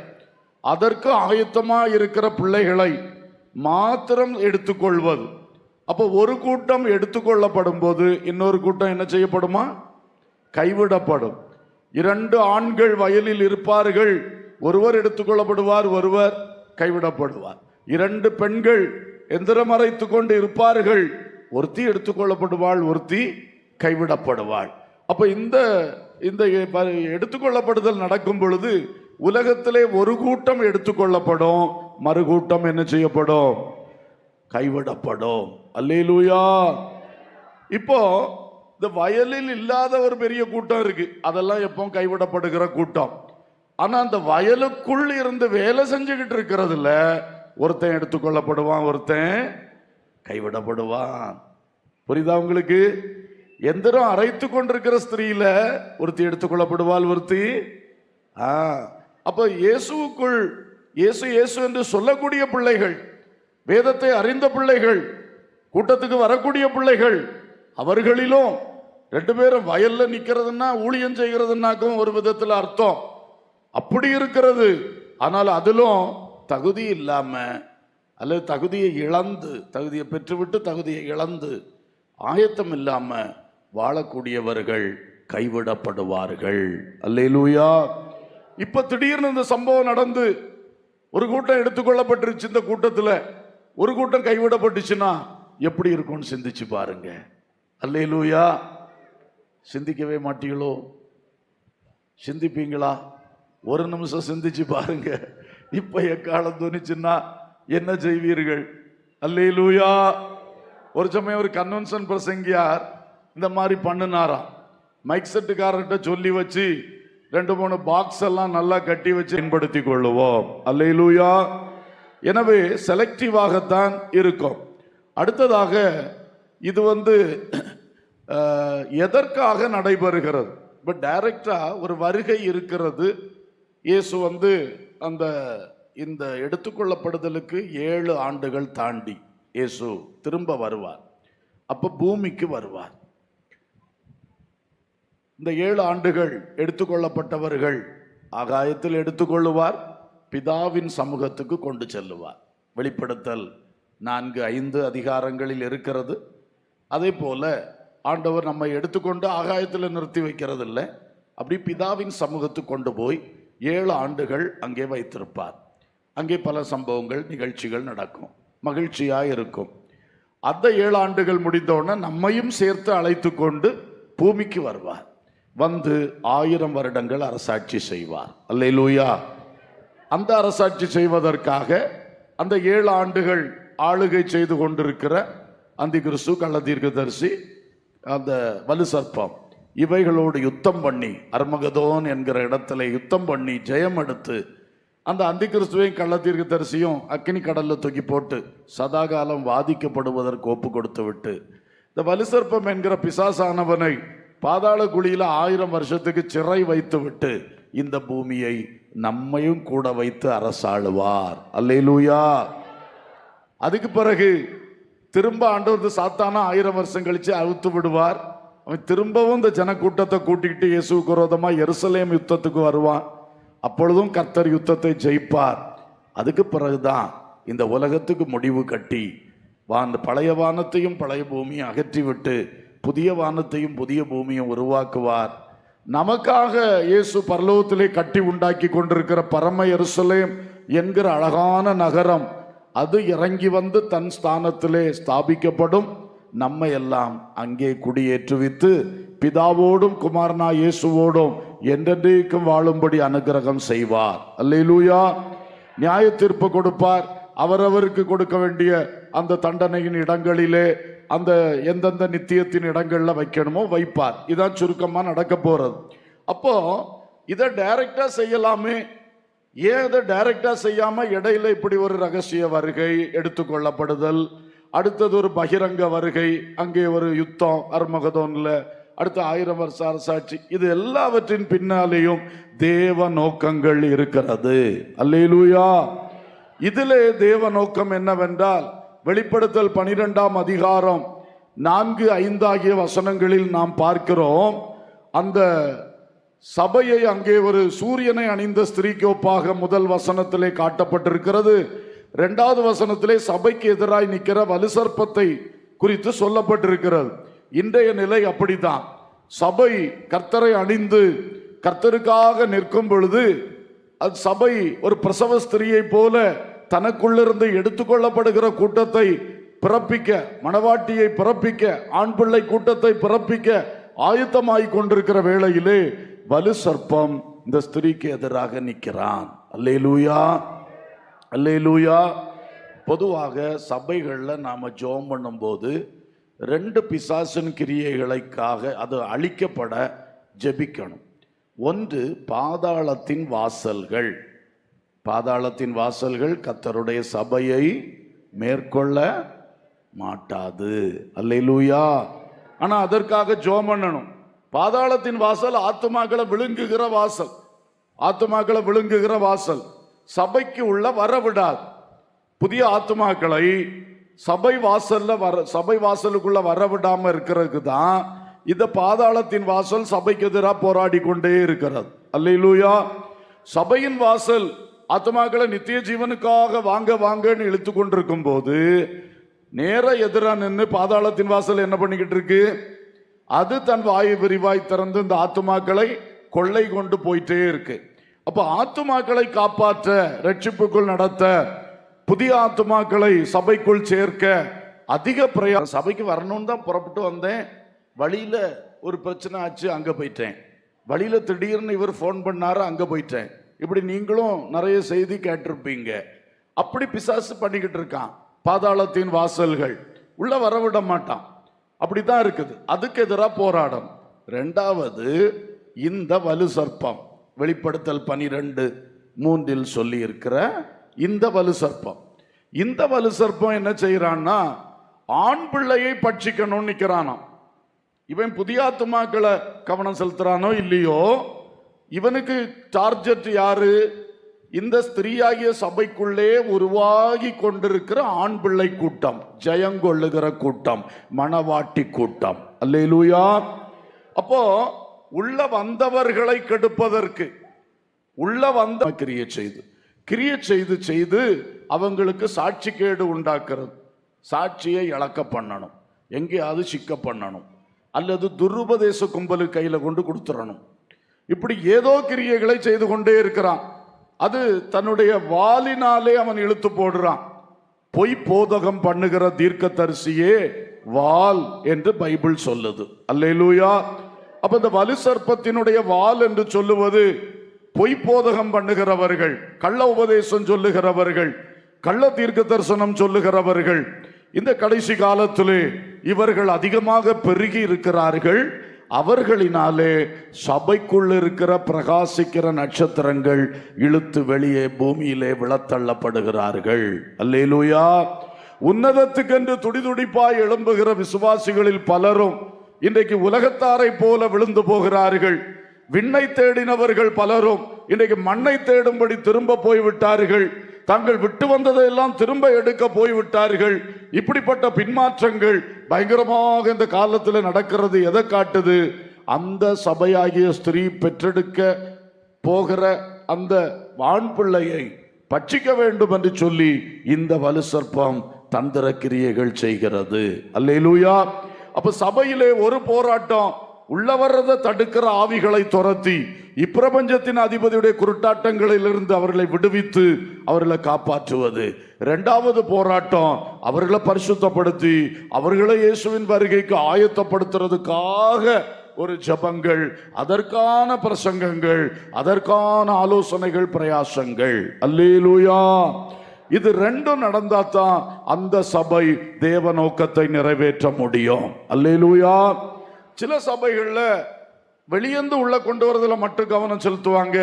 அதற்கு ஆயத்தமா இருக்கிற பிள்ளைகளை மாத்திரம் எடுத்துக்கொள்வது. அப்போ ஒரு கூட்டம் எடுத்துக்கொள்ளப்படும் போது இன்னொரு கூட்டம் என்ன செய்யப்படுமா? கைவிடப்படும். 2 ஆண்கள் வயலில் இருப்பார்கள், ஒருவர் எடுத்துக்கொள்ளப்படுவார், ஒருவர் கைவிடப்படுவார். 2 பெண்கள் எந்திரம் அரைத்து கொண்டு இருப்பார்கள், ஒருத்தி எடுத்துக்கொள்ளப்படுவாள், ஒருத்தி கைவிடப்படுவாள். அப்ப இந்த எடுத்துக்கொள்ளப்படுதல் நடக்கும் பொழுது உலகத்திலே ஒரு கூட்டம் எடுத்துக்கொள்ளப்படும், மறு கூட்டம் என்ன செய்யப்படும்? கைவிடப்படும். அல்லேலூயா. இப்போ இந்த வயலில் இல்லாத ஒரு பெரிய கூட்டம் இருக்கு, அதெல்லாம் எப்போ கைவிடப்படுகிற கூட்டம். ஆனா அந்த வயலுக்குள் இருந்து வேலை செஞ்சுக்கிட்டு இருக்கிறதுல ஒருத்தன் எடுத்துக்கொள்ளப்படுவான், ஒருத்தன் கைவிடப்படுவான். புரியுதா உங்களுக்கு? எந்திரம் அரைத்து கொண்டிருக்கிற ஸ்திரீல ஒருத்தி எடுத்துக்கொள்ளப்படுவாள், ஒருத்தி அப்ப இயேசுக்குள் இயேசு இயேசு என்று சொல்லக்கூடிய பிள்ளைகள், வேதத்தை அறிந்த பிள்ளைகள், கூட்டத்துக்கு வரக்கூடிய பிள்ளைகள், அவர்களிலும் 2 பேரும் வயல்ல நிக்கிறதுன்னா ஊழியம் செய்கிறதுனாக்கும் ஒரு விதத்தில் அர்த்தம் அப்படி இருக்கிறது. ஆனால் அதிலும் தகுதி இல்லாம அல்லது தகுதியை இழந்து, தகுதியை பெற்றுவிட்டு தகுதியை இழந்து ஆயத்தம் இல்லாம வாழக்கூடியவர்கள் கைவிடப்படுவார்கள். அல்லேலூயா. இப்ப திடீர்னு இந்த சம்பவம் நடந்து ஒரு கூட்டம் எடுத்துக்கொள்ளப்பட்டுருச்சு, இந்த கூட்டத்தில் ஒரு கூட்டம் கைவிடப்பட்டுச்சுன்னா எப்படி இருக்கும்னு சிந்திச்சு பாருங்க. அல்லேலூயா. சிந்திக்கவே மாட்டீங்களோ? சிந்திப்பீங்களா? ஒரு நிமிஷம் சிந்திச்சு பாருங்க. இப்ப எக்காலம் தோணிச்சுன்னா என்ன செய்வீர்கள்? அல்லேலூயா. ஒரு சமயம் ஒரு கன்வென்ஷன் பிரசங்கியார் இந்த மாதிரி பண்ணினாராம். மைக் செட்டுக்காரர்கிட்ட சொல்லி வச்சு 2-3 பாக்ஸ் எல்லாம் நல்லா கட்டி வச்சு பயன்படுத்திக் கொள்ளுவோம். அல்லேலூயா. எனவே செலக்டிவாகத்தான் இருக்கும். அடுத்ததாக இது எதற்காக நடைபெறுகிறது? இப்போ டைரக்டா ஒரு வருகை இருக்கிறது. இயேசு அந்த இந்த எடுத்துக்கொள்ளப்படுதலுக்கு 7 ஆண்டுகள் தாண்டி இயேசு திரும்ப வருவார். அப்ப பூமிக்கு வருவார். இந்த 7 ஆண்டுகள் எடுத்துக்கொள்ளப்பட்டவர்கள் ஆகாயத்தில் எடுத்துக்கொள்ளுவார், பிதாவின் சமூகத்துக்கு கொண்டு செல்லுவார். வெளிப்படுத்தல் 4-5 அதிகாரங்களில் இருக்கிறது. அதே போல ஆண்டவர் நம்மை எடுத்துக்கொண்டு ஆகாயத்தில் நிறுத்தி வைக்கிறது இல்லை, அப்படி பிதாவின் சமூகத்துக்கு கொண்டு போய் 7 ஆண்டுகள் அங்கே வைத்திருப்பார். அங்கே பல சம்பவங்கள், நிகழ்ச்சிகள் நடக்கும், மகிழ்ச்சியாக இருக்கும். அந்த 7 ஆண்டுகள் முடிந்தவுடனே நம்மையும் சேர்த்து அழைத்து கொண்டு பூமிக்கு வருவார். 1000 வருடங்கள் அரசாட்சி செய்வார். அல்லேலூயா. அந்த அரசாட்சி செய்வதற்காக அந்த 7 ஆண்டுகள் ஆளுகை செய்து கொண்டிருக்கிற அந்திகிறிஸ்து, கள்ளதீர்க்கதரிசி, அந்த வலு சர்ப்பம், இவைகளோடு யுத்தம் பண்ணி அர்மகதோன் என்கிற இடத்துல யுத்தம் பண்ணி ஜெயம் எடுத்து அந்த அந்திகிறிஸ்துவையும் கள்ளதீர்க்கதரிசியும் அக்கினி கடல்ல தூக்கி போட்டு சதாகாலம் வாதிக்கப்படுவதற்கு ஒப்பு கொடுத்து விட்டு இந்த வலு சர்ப்பம் என்கிற பிசாசானவனை பாதாள குழியில 1000 வருஷத்துக்கு சிறை வைத்து விட்டு இந்த பூமியை நம்மையும் கூட வைத்து அரசாளுவார். அல்லேலூயா. அதுக்கு பிறகு திரும்ப ஆண்டவர் சாத்தானா 1000 வருஷம் கழிச்சு அவுத்து விடுவார். அவன் திரும்பவும் இந்த ஜனக்கூட்டத்தை கூட்டிக்கிட்டு இயேசுவுக்கு விரோதமா எருசலேம் யுத்தத்துக்கு வருவான். அப்பொழுதும் கர்த்தர் யுத்தத்தை ஜெயிப்பார். அதுக்கு பிறகுதான் இந்த உலகத்துக்கு முடிவு கட்டி பழைய வானத்தையும் பழைய பூமியும் அகற்றிவிட்டு புதிய வானத்தையும் புதிய பூமியும் உருவாக்குவார். நமக்காக இயேசு பரலோகத்திலே கட்டி உண்டாக்கி கொண்டிருக்கிற பரம எருசலேம் என்கிற அழகான நகரம், அது இறங்கி தன் ஸ்தானத்திலே ஸ்தாபிக்கப்படும். நம்மை எல்லாம் அங்கே குடியேற்றுவித்து பிதாவோடும் குமாரனா இயேசுவோடும் என்றென்றைக்கும் வாழும்படி அனுக்கிரகம் செய்வார். அல்லேலூயா. நியாய தீர்ப்பு கொடுப்பார். அவரவருக்கு கொடுக்க வேண்டிய அந்த தண்டனையின் இடங்களிலே அந்த எந்தெந்த நித்தியத்தின் இடங்கள்ல வைக்கணுமோ வைப்பார். இதான் சுருக்கமா நடக்க போறது. அப்போ இதை டைரக்டா செய்யலாமே, ஏன் இதை டைரக்டா செய்யாம இடையில இப்படி ஒரு ரகசிய வருகை, எடுத்துக்கொள்ளப்படுதல், அடுத்தது ஒரு பகிரங்க வருகை, அங்கே ஒரு யுத்தம் அர்மகதோன்ல, அடுத்த 1000 வருஷ அரசாட்சி, இது எல்லாவற்றின் பின்னாலேயும் தேவ நோக்கங்கள் இருக்கிறது. அல்லேலூயா. இதிலே தேவ நோக்கம் என்னவென்றால், வெளிப்படுத்தல் 12ஆம் அதிகாரம் 4-5 ஆகிய வசனங்களில் நாம் பார்க்கிறோம். அந்த சபையை அங்கே ஒரு சூரியனை அணிந்த ஸ்திரீக்கு ஒப்பாக முதல் வசனத்திலே காட்டப்பட்டிருக்கிறது. 2வது வசனத்திலே சபைக்கு எதிராய் நிற்கிற வலுசர்ப்பத்தை குறித்து சொல்லப்பட்டிருக்கிறது. இன்றைய நிலை அப்படித்தான். சபை கர்த்தரை அணிந்து கர்த்தருக்காக நிற்கும் பொழுது அது சபை ஒரு பிரசவ ஸ்திரியை போல தனக்குள்ளிருந்து எடுத்துக்கொள்ளப்படுகிற கூட்டத்தை பிறப்பிக்க, மணவாட்டியை பிறப்பிக்க, ஆண் பிள்ளை கூட்டத்தை பிறப்பிக்க ஆயத்தமாய் கொண்டிருக்கிற வேளையிலே வலு சர்ப்பம் இந்த ஸ்திரீக்கு எதிராக நிற்கிறான். அல்லேலூயா, அல்லேலூயா. பொதுவாக சபைகள்ல நாம ஜெபம் பண்ணும்போது 2 பிசாசின் கிரியைகளுக்காக அது அழிக்கப்பட ஜெபிக்கணும். ஒன்று பாதாளத்தின் வாசல்கள். பாதாளத்தின் வாசல்கள் கர்த்தருடைய சபையை மேற்கொள்ள மாட்டாது. அல்லேலூயா. ஆனா அதற்காக ஜெபம் பண்ணணும். பாதாளத்தின் வாசல் ஆத்துமாக்களை விழுங்குகிற வாசல், ஆத்துமாக்களை விழுங்குகிற வாசல். சபைக்கு உள்ள வரவிடாது. புதிய ஆத்துமாக்களை சபை வாசல்ல சபை வாசலுக்குள்ள வரவிடாம இருக்கிறதுக்கு தான் இந்த பாதாளத்தின் வாசல் சபைக்கு எதிராக போராடி கொண்டே இருக்கிறது. அல்லேலூயா. சபையின் வாசல் ஆத்துமாக்களை நித்திய ஜீவனுக்காக வாங்க வாங்கன்னு இழுத்து கொண்டிருக்கும் போது நேர எதிராக நின்று பாதாளத்தின் வாசல் என்ன பண்ணிக்கிட்டு இருக்கு? அது தன் வாயை விரிவாய் திறந்து இந்த ஆத்துமாக்களை கொள்ளை கொண்டு போயிட்டே இருக்கு. அப்ப ஆத்துமாக்களை காப்பாற்ற, ரட்சிப்புக்குள் நடத்த, புதிய ஆத்துமாக்களை சபைக்குள் சேர்க்க அதிக பிரயாசம். சபைக்கு வரணும்னு தான் புறப்பட்டு வந்தேன், வழியில ஒரு பிரச்சனை ஆச்சு, அங்க போயிட்டேன். வழியில திடீர்னு இவர் போன் பண்ணாரு, அங்க போயிட்டேன். இப்படி நீங்களும் நிறைய செய்தி கேட்டிருப்பீங்க. அப்படி பிசாசு பண்ணிக்கிட்டு இருக்கான். பாதாளத்தின் வாசல்கள் உள்ள வரவிட மாட்டான். அப்படித்தான் இருக்குது. அதுக்கு எதிராக போராடும். 2வது இந்த வலு சர்ப்பம். வெளிப்படுத்தல் 12:3 சொல்லி இருக்கிற இந்த வலு சர்ப்பம். இந்த வலு சர்ப்பம் என்ன செய்யறான்னா, ஆண் பிள்ளையை பட்சிக்கணும்னு நிக்கிறானாம். இவன் புதிய ஆத்துமாக்களை கவனம் செலுத்துறானோ இல்லையோ, இவனுக்கு டார்கெட் யாரு? இந்த ஸ்திரீயாகிய சபைக்குள்ளே உருவாகி கொண்டிருக்கிற ஆண் பிள்ளை கூட்டம், ஜெயங்கொள்ளுகிற கூட்டம், மணவாட்டி கூட்டம். அல்லேலூயா. அப்போ உள்ள வந்தவர்களை கெடுப்பதற்கு, உள்ள வந்த கிரியை செய்து அவங்களுக்கு சாட்சி கேடு உண்டாக்குறது, சாட்சியை இழக்க பண்ணணும், எங்கேயாவது சிக்க பண்ணணும், அல்லது துருபதேச கும்பலு கையில கொண்டு கொடுத்துடணும். இப்படி ஏதோ கிரியைகளை செய்து கொண்டே இருக்கிறான். அது தன்னுடைய வாலினாலே அவன் இழுத்து போடுறான். பொய் போதகம் பண்ணுகிற தீர்க்கதரிசியே வால் என்று பைபிள் சொல்லுது. அல்லேலூயா. அப்ப இந்த வலு சர்ப்பத்தினுடைய வால் என்று சொல்லுவது பொய் போதகம் பண்ணுகிறவர்கள், கள்ள உபதேசம் சொல்லுகிறவர்கள், கள்ள தீர்க்க தரிசனம் சொல்லுகிறவர்கள். இந்த கடைசி காலத்திலே இவர்கள் அதிகமாக பெருகி இருக்கிறார்கள். அவர்களினாலே சபைக்குள் இருக்கிற பிரகாசிக்கிற நட்சத்திரங்கள் இழுத்து வெளியே பூமியிலே விழத்தள்ளப்படுகிறார்கள். அல்லேலூயா. உன்னதத்துக்கென்று துடிதுடிப்பாய் எழும்புகிற விசுவாசிகளில் பலரும் இன்றைக்கு உலகத்தாரை போல விழுந்து போகிறார்கள். விண்ணை தேடினவர்கள் பலரும் இன்றைக்கு மண்ணை தேடும்படி திரும்ப போய்விட்டார்கள். தாங்கள் விட்டு வந்ததையெல்லாம் திரும்ப எடுக்க போய்விட்டார்கள். இப்படிப்பட்ட பின்மாற்றங்கள் பயங்கரமாக இந்த காலத்தில் நடக்கிறது. எதை காட்டுது? அந்த சபையாகிய ஸ்திரீ பெற்றெடுக்க போகிற அந்த ஆண் பிள்ளையை பட்சிக்க வேண்டும் என்று சொல்லி இந்த வலு சர்ப்பம் தந்திர கிரியைகள் செய்கிறது. அல்லேலூயா. அப்ப சபையிலே ஒரு போராட்டம், உள்ள வர்றதை தடுக்கிற ஆவிகளை துரத்தி இப்பிரபஞ்சத்தின் அதிபதியுடைய குருட்டாட்டங்களிலிருந்து அவர்களை விடுவித்து அவர்களை காப்பாற்றுவது. இரண்டாவது போராட்டம் அவர்களை பரிசுத்தப்படுத்தி அவர்களை இயேசுவின் வருகைக்கு ஆயத்தப்படுத்துறதுக்காக ஒரு ஜபங்கள், அதற்கான பிரசங்கங்கள், அதற்கான ஆலோசனைகள், பிரயாசங்கள். அல்லேலூயா. இது ரெண்டும் நடந்தாதான் அந்த சபை தேவ நோக்கத்தை நிறைவேற்ற முடியும். அல்லேலூயா. சில சபைகள்ல வெளியேந்து உள்ள கொண்டு வரதுல மட்டும் கவனம் செலுத்துவாங்க.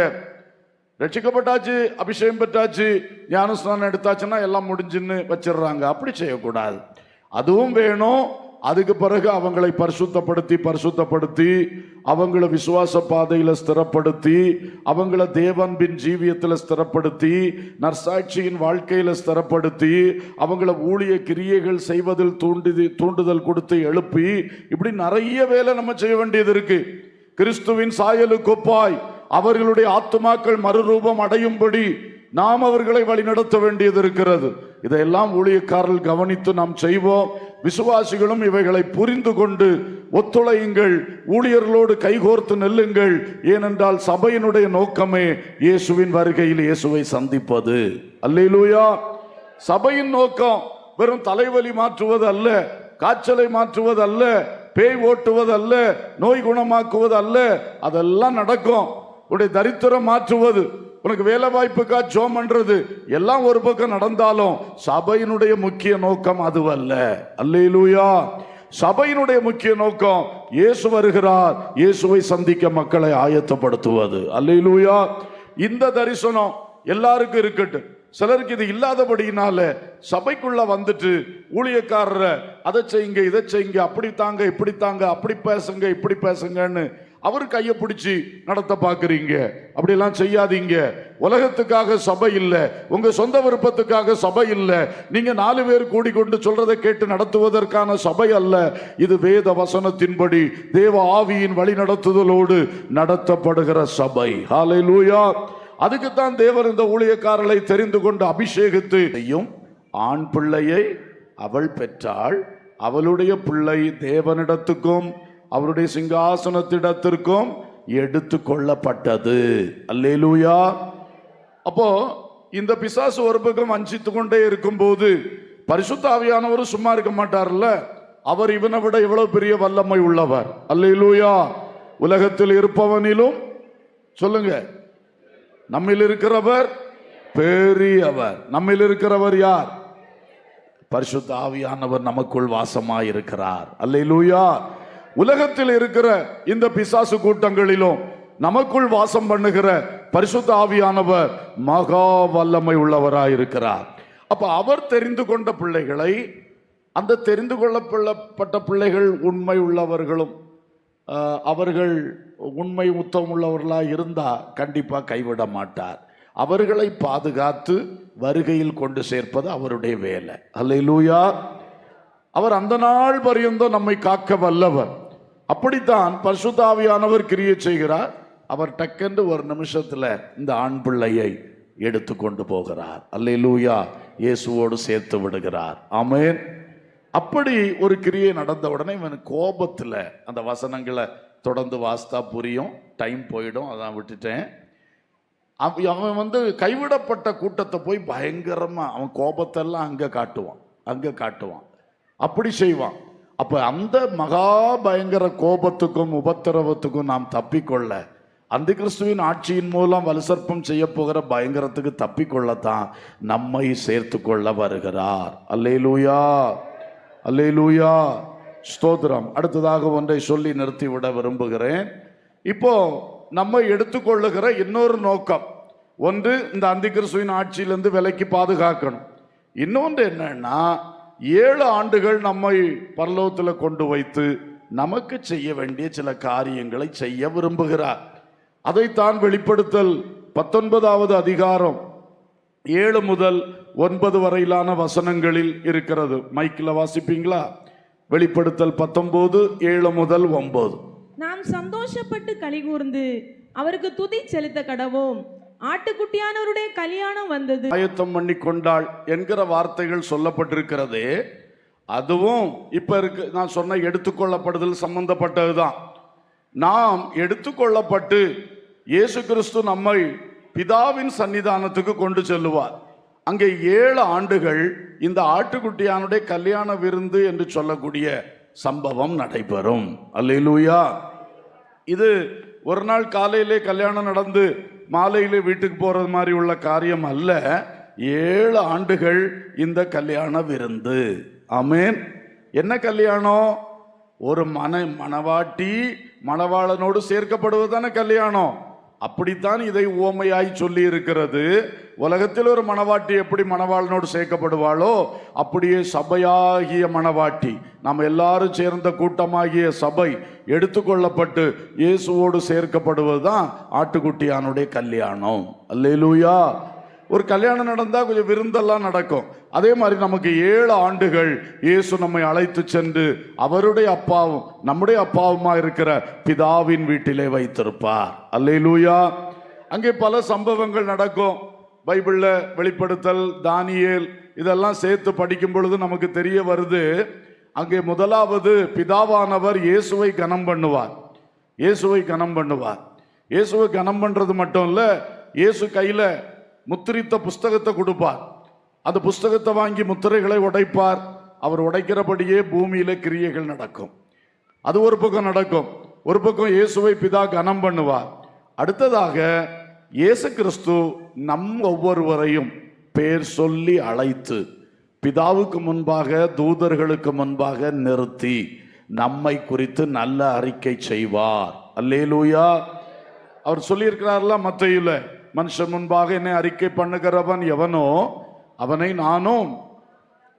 ரட்சிக்கப்பட்டாச்சு, அபிஷேகம் பெற்றாச்சு, ஞானஸ்நானம் எடுத்தாச்சுன்னா எல்லாம் முடிஞ்சுன்னு வச்சிடுறாங்க. அப்படி செய்யக்கூடாது. அதுவும் வேணும். அதுக்கு பிறகு அவங்களை பரிசுத்தப்படுத்தி அவங்களை விசுவாச பாதையில ஸ்திரப்படுத்தி அவங்கள தேவன்பின் ஜீவியத்தில் ஸ்திரப்படுத்தி நற்சாட்சியின் வாழ்க்கையில ஸ்திரப்படுத்தி அவங்கள ஊழிய கிரியைகள் செய்வதில் தூண்டுதல் கொடுத்து எழுப்பி இப்படி நிறைய வேலை நம்ம செய்ய வேண்டியது இருக்கு. கிறிஸ்துவின் சாயலுக்கு ஒப்பாய் அவர்களுடைய ஆத்துமாக்கள் மறுரூபம் அடையும்படி நாம் அவர்களை வழிநடத்த வேண்டியது இருக்கிறது. இதையெல்லாம் ஊழியக்காரர்கள் கவனித்து நாம் செய்வோம். விசுவாசிகளும் இவைகளை புரிந்து கொண்டு ஒத்துழையுங்கள், ஊழியர்களோடு கைகோர்த்து நெல்லுங்கள். ஏனென்றால் சபையினுடைய நோக்கமே இயேசுவின் வருகையில் இயேசுவை சந்திப்பது. அல்லேலூயா. சபையின் நோக்கம் வெறும் தலைவலி மாற்றுவது அல்ல, காய்ச்சலை மாற்றுவது அல்ல, பேய் ஓட்டுவது அல்ல, நோய் குணமாக்குவது அல்ல. அதெல்லாம் நடக்கும். உடைய தரித்திரம் மாற்றுவது, உனக்கு வேலை வாய்ப்புக்கா ஜோம் பண்றது எல்லாம் ஒரு பக்கம் நடந்தாலும் சபையினுடைய முக்கிய நோக்கம் அதுவல்ல. அல்லேலூயா. சபையினுடைய முக்கிய நோக்கம் இயேசு வருகிறார், இயேசுவை சந்திக்க மக்களை ஆயத்தப்படுத்துவது. அல்லேலூயா. இந்த தரிசனம் எல்லாருக்கும் இருக்கட்டும். சிலருக்கு இது இல்லாதபடியினால சபைக்குள்ள வந்துட்டு ஊழியக்காரரை அதை செய்யுங்க, இதை செய்யுங்க, அப்படி தாங்க, இப்படி தாங்க, அப்படி பேசுங்க, இப்படி பேசுங்கன்னு அவர் கையை பிடிச்சி நடத்த பாக்குறீங்க. அப்படியெல்லாம் செய்யாதீங்க. உலகத்துக்காக சபை இல்லை, உங்க சொந்த விருப்பத்துக்காக சபை இல்லை, நீங்க 4 பேர் கூடிக்கொண்டு சொல்றதை கேட்டு நடத்துவதற்கான சபை அல்ல. இது வேத வசனத்தின்படி தேவ ஆவியின் வழி நடத்துதலோடு நடத்தப்படுகிற சபை. ஹல்லேலூயா. அதுக்குத்தான் தேவர் இந்த ஊழியக்காரர்களை தெரிந்து கொண்டு அபிஷேகித்து ஆண் பிள்ளையை அவள் பெற்றாள், அவளுடைய பிள்ளை தேவனிடத்துக்கும் அவருடைய சிங்காசனத்திடத்திற்கும் எடுத்து கொள்ளப்பட்டது. அல்லேலூயா. அப்போ இந்த பிசாசு ஒரு பக்கம் வஞ்சித்து கொண்டே இருக்கும் போது பரிசுத்த ஆவியானவர் சும்மா இருக்க மாட்டார்ல. அவர் இவனை விட எவ்வளவு பெரிய வல்லமை உள்ளவர். அல்லேலூயா. உலகத்தில் இருப்பவனிலும் சொல்லுங்க, நம்மில் இருக்கிறவர் பெரியவர். நம்மில் இருக்கிறவர் யார்? பரிசுத்த ஆவியானவர் நமக்குள் வாசமாயிருக்கிறார். அல்லேலூயா. உலகத்தில் இருக்கிற இந்த பிசாசு கூட்டங்களிலும் நமக்குள் வாசம் பண்ணுகிற பரிசுத்த ஆவியானவர் மகா வல்லமை உள்ளவராயிருக்கிறார். அப்ப அவர் தெரிந்து கொண்ட பிள்ளைகளை, அந்த தெரிந்து கொள்ளப்பட்ட பிள்ளைகள் உண்மை உள்ளவர்களும் அவர்கள் உண்மை உத்தம் உள்ளவர்களாக இருந்தா கண்டிப்பா கைவிட மாட்டார். அவர்களை பாதுகாத்து வருகையில் கொண்டு சேர்ப்பது அவருடைய வேலை. அல்லேலூயா. அவர் அந்த நாள் பரியந்தம் நம்மை காக்க வல்லவர். அப்படித்தான் பரிசுத்த ஆவியானவர் கிரியை செய்கிறார். அவர் டக்கென்று ஒரு நிமிஷத்துல இந்த ஆண் பிள்ளையை எடுத்து கொண்டு போகிறார். அல்லேலூயா. இயேசுவோடு சேர்த்து விடுகிறார். ஆமென். அப்படி ஒரு கிரியை நடந்த உடனே இவன் கோபத்துல அந்த வசனங்களை தொடர்ந்து வாஸ்தா புரியும், டைம் போயிடும், அதான் விட்டுட்டேன். அவன் கைவிடப்பட்ட கூட்டத்தை போய் பயங்கரமா அவன் கோபத்தெல்லாம் அங்க காட்டுவான், அப்படி செய்வான். அப்ப அந்த மகா பயங்கர கோபத்துக்கும் உபத்திரவத்துக்கும் நாம் தப்பிக்கொள்ள, அந்த கிறிஸ்துவின் ஆட்சியின் மூலம் வலுசற்பம் செய்ய போகிற பயங்கரத்துக்கு தப்பிக்கொள்ளத்தான் நம்மை சேர்த்து கொள்ள வருகிறார். அல்லேலூயா. அல்லேலூயா. ஸ்தோத்திரம். அடுத்ததாக ஒன்றை சொல்லி நிறுத்திவிட விரும்புகிறேன். இப்போ நம்மை எடுத்துக்கொள்ளுகிற இன்னொரு நோக்கம், ஒன்று இந்த அந்தி கிறிஸ்துவின் ஆட்சியிலிருந்து விலக்கி பாதுகாக்கணும். இன்னொன்று என்னன்னா, 7 ஆண்டுகள் நம்மை பரலோகத்தில் கொண்டு வைத்து நமக்கு செய்ய வேண்டிய சில காரியங்களை செய்ய விரும்புகிறார். அதைத்தான் வெளிப்படுத்தல் 19வது அதிகாரம் 7 முதல் 9 வரையிலான வசனங்களில் இருக்கிறது. மைக்கில் வாசிப்பீங்களா? வெளிப்படுத்தல் 19 7 முதல் 9. நாம் சந்தோஷப்பட்டு கலிகூர்ந்து அவருக்கு துதி செலுத்த கடவோம். ஆட்டுக்குட்டியானவருடைய கல்யாணம் வந்தது, ஆயத்தம் பண்ணி கொண்டாள் என்கிற வார்த்தைகள் சொல்லப்பட்டிருக்கிறது. அதுவும் இப்ப இருக்கு நான் சொன்ன எடுத்துக்கொள்ளப்படுதல் சம்பந்தப்பட்டதுதான். நாம் எடுத்துக்கொள்ளப்பட்டு இயேசு கிறிஸ்து நம்மை பிதாவின் சன்னிதானத்துக்கு கொண்டு செல்லுவார். அங்கே 7 ஆண்டுகள் இந்த ஆட்டுக்குட்டியானுடைய கல்யாண விருந்து என்று சொல்லக்கூடிய சம்பவம் நடைபெறும். அல்லேலூயா. இது ஒரு நாள் காலையிலே கல்யாணம் நடந்து மாலையிலே வீட்டுக்கு போறது மாதிரி உள்ள காரியம் அல்ல. 7 ஆண்டுகள் இந்த கல்யாண விருந்து. ஆமென். என்ன கல்யாணம்? ஒரு மணவாட்டி மணவாளனோடு சேர்க்கப்படுவதான கல்யாணம். அப்படித்தான் இதை உவமையாய் சொல்லி இருக்கிறது. உலகத்தில் ஒரு மணவாட்டி எப்படி மணவாளனோடு சேர்க்கப்படுவாளோ அப்படியே சபையாகிய மணவாட்டி, நாம் எல்லாரும் சேர்ந்த கூட்டமாகிய சபை எடுத்துக்கொள்ளப்பட்டு இயேசுவோடு சேர்க்கப்படுவதுதான் ஆட்டுக்குட்டியானுடைய கல்யாணம். அல்லேலூயா. ஒரு கல்யாணம் நடந்தா கொஞ்சம் விருந்தெல்லாம் நடக்கும். அதே மாதிரி நமக்கு 7 ஆண்டுகள் இயேசு நம்மை அழைத்து சென்று அவருடைய அப்பாவும் நம்முடைய அப்பாவுமா இருக்கிற பிதாவின் வீட்டிலே வைத்திருப்பார். அல்லேலூயா. அங்கே பல சம்பவங்கள் நடக்கும். பைபிள்ல வெளிப்படுத்தல், தானியேல் இதெல்லாம் சேர்த்து படிக்கும் பொழுது நமக்கு தெரிய வருது. அங்கே முதலாவது பிதாவானவர் இயேசுவை கனம் பண்ணுவார். இயேசுவை கனம் பண்ணுவார். இயேசுவை கனம் பண்றது மட்டும் இல்ல, இயேசு கையில முத்திரித்த புஸ்தகத்தை கொடுப்பார். அந்த புஸ்தகத்தை வாங்கி முத்திரைகளை உடைப்பார். அவர் உடைக்கிறபடியே பூமியில கிரியைகள் நடக்கும். அது ஒரு பக்கம் நடக்கும். ஒரு பக்கம் இயேசுவை பிதா கனம் பண்ணுவார். அடுத்ததாக இயேசு கிறிஸ்து நம் ஒவ்வொருவரையும் பேர் சொல்லி அழைத்து பிதாவுக்கு முன்பாக தூதர்களுக்கு முன்பாக நிறுத்தி நம்மை குறித்து நல்ல அறிக்கை செய்வார். அல்லேலூயா. அவர் சொல்லியிருக்கிறார்ல மத்தேயுல, மனுஷன் முன்பாக என்னை அறிக்கை பண்ணுகிறவன் எவனோ அவனை நானும்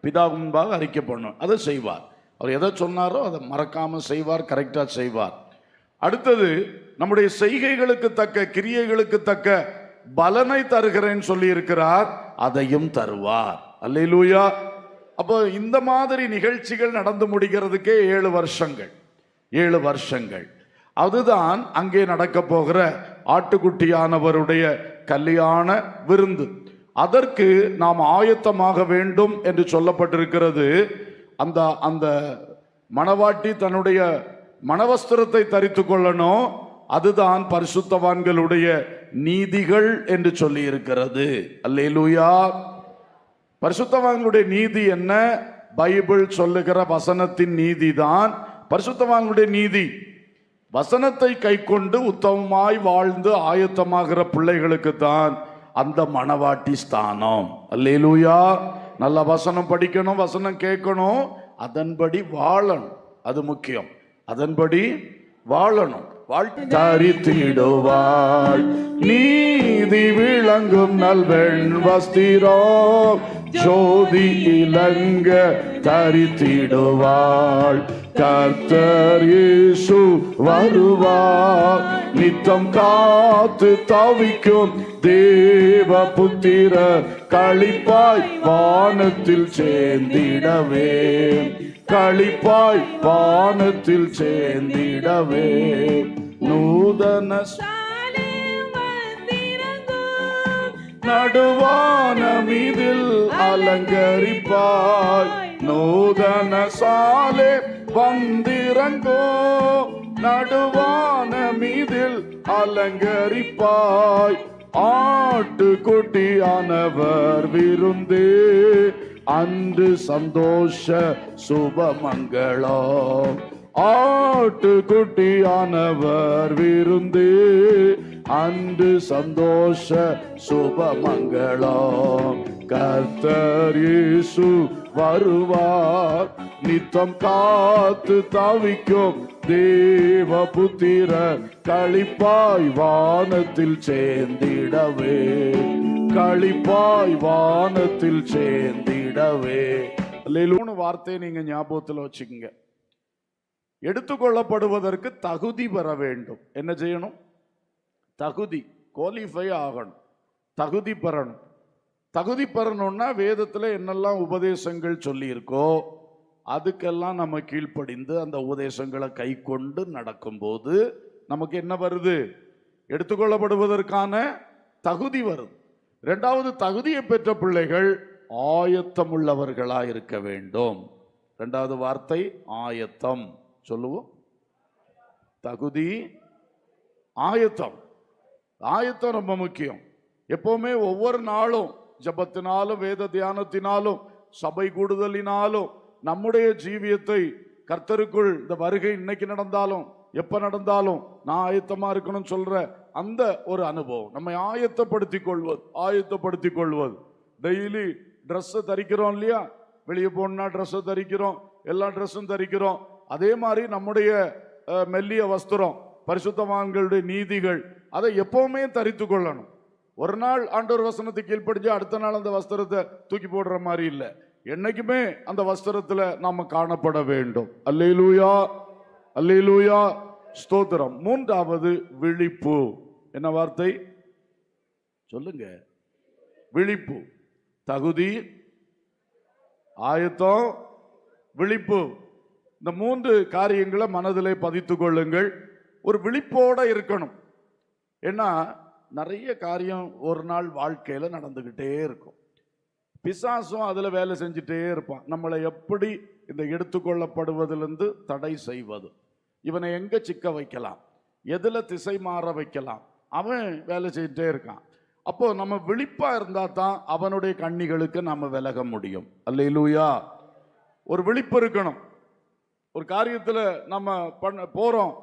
பிதா முன்பாக அறிக்கை பண்ணும். அதை செய்வார். அவர் எதை சொன்னாரோ அதை மறக்காம செய்வார், கரெக்டா செய்வார். அடுத்தது நம்முடைய செய்கைகளுக்கு தக்க கிரியைகளுக்கு தக்க பலனை தருகிறேன்னு சொல்லி இருக்கிறார், அதையும் தருவார். அல்லேலூயா. அப்போ இந்த மாதிரி நிகழ்ச்சிகள் நடந்து முடிகிறதுக்கே 7 வருஷங்கள். 7 வருஷங்கள். அதுதான் அங்கே நடக்க போகிற ஆட்டுக்குட்டியானவருடைய கல்யாண விருந்து. அதற்கு நாம் ஆயத்தமாக வேண்டும் என்று சொல்லப்பட்டிருக்கிறது. அந்த அந்த மணவாட்டி தன்னுடைய மணவஸ்திரத்தை தரித்து கொள்ளணும். அதுதான் பரிசுத்தவான்களுடைய நீதிகள் என்று சொல்லி இருக்கிறது. அல்லேலூயா. பரிசுத்தவான்களுடைய நீதி என்ன? பைபிள் சொல்லுகிற வசனத்தின் நீதி தான் பரிசுத்தவான்களுடைய நீதி. வசனத்தை கைக்கொண்டு உத்தமமாய் வாழ்ந்து ஆயத்தமாகிற பிள்ளைகளுக்கு தான் அந்த மணவாட்டி ஸ்தானம். அல்லேலூயா. நல்ல வசனம் படிக்கணும், வசனம் கேட்கணும், அதன்படி வாழணும். அது முக்கியம். அதன்படி வாழணும். தரித்திடுவாள் நீதி விளங்கும் நல்வெண் வஸ்திரம் ஜோதி இலங்க தரித்திடுவாள். கர்த்தர் இயேசு வருவார். நித்தம் காத்து தவிக்கும் தேவ புத்திர களிப்பாய் வானத்தில் சேர்ந்திடவே, களிப்பாய் வானத்தில் சேர்ந்திடவே. நூதன நடுவான மீதில் அலங்கரிப்பாய். நூதன சாலே வந்திறங்கோ, நடுவான மீதில் அலங்கரிப்பாய். ஆட்டுக்குட்டியானவர் விருந்தே அன்று சந்தோஷ சுபமங்களம். ஆட்டுக்குட்டியானவர் விருந்தே அன்று சந்தோஷ சுபமங்களம். கர்த்தர் இயேசு வருவார். நித்தம் காத்து தவிக்கும் தேவ புத்திர களிப்பாய் வானத்தில் சேர்ந்திடவே, களிப்பாய் வானத்தில் சேர்ந்திடவே. 3 வார்த்தையை நீங்க ஞாபகத்தில் வச்சுக்கோங்க. எடுத்துக்கொள்ளப்படுவதற்கு தகுதி பெற வேண்டும். என்ன செய்யணும்? தகுதி, குவாலிஃபை ஆகணும், தகுதி பெறணும். தகுதி பெறணும்னா வேதத்தில் என்னெல்லாம் உபதேசங்கள் சொல்லியிருக்கோ அதுக்கெல்லாம் நம்ம கீழ்ப்படிந்து அந்த உபதேசங்களை கை கொண்டு நடக்கும்போது நமக்கு என்ன வருது? எடுத்துக்கொள்ளப்படுவதற்கான தகுதி வருது. 2வது, தகுதியை பெற்ற பிள்ளைகள் ஆயத்தமுள்ளவர்களா இருக்க வேண்டும். 2வது வார்த்தை ஆயத்தம். சொல்லுவோம். தகுதி, ஆயத்தம். ஆயத்தம் ரொம்ப முக்கியம். எப்பவுமே ஒவ்வொரு நாளும் ஜபத்தினாலும் வேத தியானத்தினாலும் சபை கூடுதலினாலும் நம்முடைய ஜீவியத்தை கர்த்தருக்குள் இந்த வருகை இன்னைக்கு நடந்தாலும் எப்ப நடந்தாலும் நான் ஆயத்தமா இருக்கணும்னு சொல்ற அந்த ஒரு அனுபவம் நம்மை ஆயத்தப்படுத்திக் கொள்வது. டெய்லி ட்ரெஸ் தரிக்கிறோம் இல்லையா? வெளியே போனா ட்ரெஸ் தரிக்கிறோம், எல்லா ட்ரெஸ்ஸும் தரிக்கிறோம். அதே மாதிரி நம்முடைய மெல்லிய வஸ்திரம், பரிசுத்தவான்களுடைய நீதிகள், அதை எப்பவுமே தரித்து கொள்ளணும். ஒரு நாள் ஆண்டவர் வசனத்துக்கு கீழ்ப்படிஞ்சு அடுத்த நாள் அந்த வஸ்திரத்தை தூக்கி போடுற மாதிரி இல்லை. என்னைக்குமே அந்த வஸ்திரத்துல நாம காணப்பட வேண்டும். அல்லேலூயா, அல்லேலூயா, ஸ்தோத்திரம். மூன்றாவது விழிப்பு. என்ன வார்த்தை சொல்லுங்க? விழிப்பு. தகுதி, ஆயத்தம், விழிப்பு. இந்த மூன்று காரியங்களை மனதிலே பதித்துக் கொள்ளுங்கள். ஒரு விழிப்போட இருக்கணும். ஏன்னா நிறைய காரியம் ஒரு நாள் வாழ்க்கையில நடந்துகிட்டே இருக்கும். பிசாசும் அதுல வேலை செஞ்சுட்டே இருப்பான். நம்மளை எப்படி இந்த எடுத்துக்கொள்ளப்படுவதிலிருந்து தடை செய்வது, இவனை எங்க சிக்க வைக்கலாம், எதுல திசை மாற வைக்கலாம், அவன் வேலை செஞ்சுட்டே இருக்கான். அப்போ நம்ம விழிப்பா இருந்தா தான் அவனுடைய கண்ணிகளுக்கு நம்ம விலக முடியும். அல்லேலூயா. ஒரு விழிப்பு இருக்கணும். ஒரு காரியத்துல நம்ம போறோம்,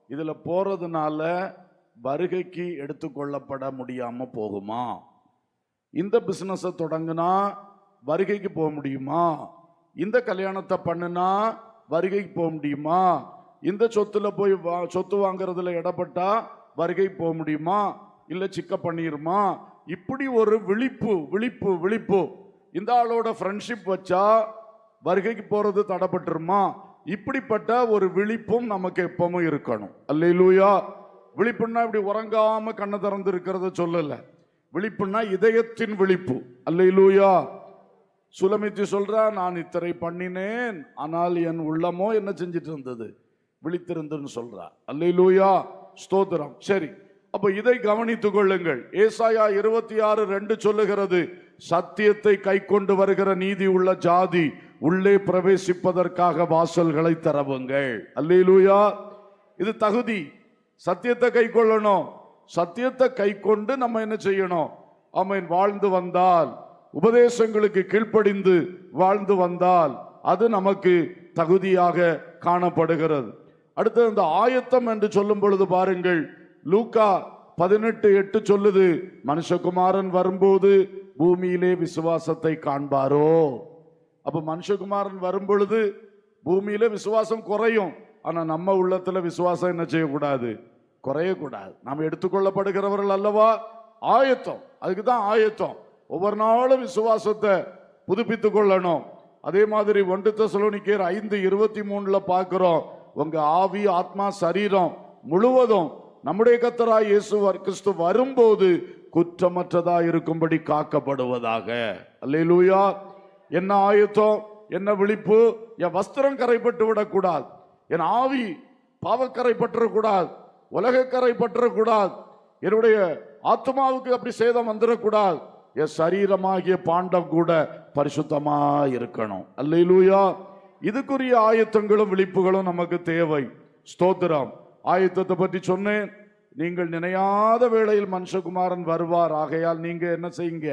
இதுல போறதுனால வருகைக்கு எடுத்துக்கொள்ளப்பட முடியாம போகுமா? இந்த பிசினஸ் தொடங்குனா வருகைக்கு போக முடியுமா? இந்த கல்யாணத்தை பண்ணுனா வருகைக்கு போக முடியுமா? இந்த சொத்துல போய் சொத்து வாங்குறதுல இடப்பட்டா வருகை போக முடியுமா? இல்ல சிக்க பண்ணிருமா? இப்படி ஒரு விழிப்பு விழிப்பு விழிப்பு. இந்த ஆளோட ஃப்ரெண்ட்ஷிப் வச்சா வருகைக்கு போறது தடைப்பட்டுருமா? இப்படிப்பட்ட ஒரு விழிப்பும் நமக்கு எப்பவும் இருக்கணும். அல்லேலூயா. விழிப்புன்னா இப்படி உறங்காம கண்ணை திறந்து இருக்கிறத சொல்லல. விழிப்புன்னா இதயத்தின் விழிப்பு. அல்லேலூயா. சுலமித்தி சொல்றா, நான் இத்தனை பண்ணினேன் ஆனால் என் உள்ளமோ என்ன செஞ்சிட்டு இருந்தது? விழித்திருந்துன்னு சொல்றா. அல்லேலூயா, ஸ்தோத்திரம். சரி, அப்ப இதை கவனித்துக் கொள்ளுங்கள். ஏசாயா 26:2 சொல்லுகிறது, சத்தியத்தை கை கொண்டு வருகிற நீதி உள்ள ஜாதி உள்ளே பிரவேசிப்பதற்காக வாசல்களை திறவுங்கள். அல்லேலூயா. இது தகுதி. சத்தியத்தை கை கொள்ளணும். சத்தியத்தை கை கொண்டு நம்ம என்ன செய்யணும்? ஆமென். வாழ்ந்து வந்தால், உபதேசங்களுக்கு கீழ்ப்படிந்து வாழ்ந்து வந்தால் அது நமக்கு தகுதியாக காணப்படுகிறது. அடுத்து இந்த ஆயத்தம் என்று சொல்லும் பொழுது பாருங்கள், லூக்கா 18:8 சொல்லுது, மனுஷகுமாரன் வரும்போது பூமியிலே விசுவாசத்தை காண்பாரோ. அப்ப மனுஷகுமாரன் வரும் பொழுது பூமியில விசுவாசம் குறையும். ஆனா நம்ம உள்ளத்துல விசுவாசம் என்ன செய்யக்கூடாது? குறையக்கூடாது. நாம் எடுத்துக்கொள்ளப்படுகிறவர்கள் அல்லவா? ஆயத்தம். அதுக்குதான் ஆயத்தம். ஒவ்வொரு நாளும் விசுவாசத்தை புதுப்பித்துக் கொள்ளணும். அதே மாதிரி 1 தெசலோனிக்கேயர் 5:23 பார்க்கிறோம், உங்க ஆவி ஆத்மா சரீரம் முழுவதும் நம்முடைய கர்த்தராகிய இயேசு கிறிஸ்து வரும்போது குற்றமற்றதா இருக்கும்படி காக்கப்படுவதாக. அல்லேலூயா. என்ன ஆயத்தம், என்ன விழிப்பு? என் வஸ்திரம் கரைப்பட்டு விடக்கூடாது, என் ஆவி பாவக்கரை பற்றக்கூடாது, உலகக்கரை பற்றக்கூடாது, என்னுடைய ஆத்மாவுக்கு அப்படி சேதம் வந்துடக்கூடாது, என் சரீரமாகிய பாண்டம் கூட பரிசுத்தமா இருக்கணும். அல்லேலூயா. இதுக்குரிய ஆயத்தங்களும் விழிப்புகளும் நமக்கு தேவை. ஸ்தோத்திரம். ஆயத்தத்தை பற்றி சொன்னேன். நீங்கள் நினையாத வேளையில் மனுஷகுமாரன் வருவார், ஆகையால் நீங்க என்ன செய்யுங்க?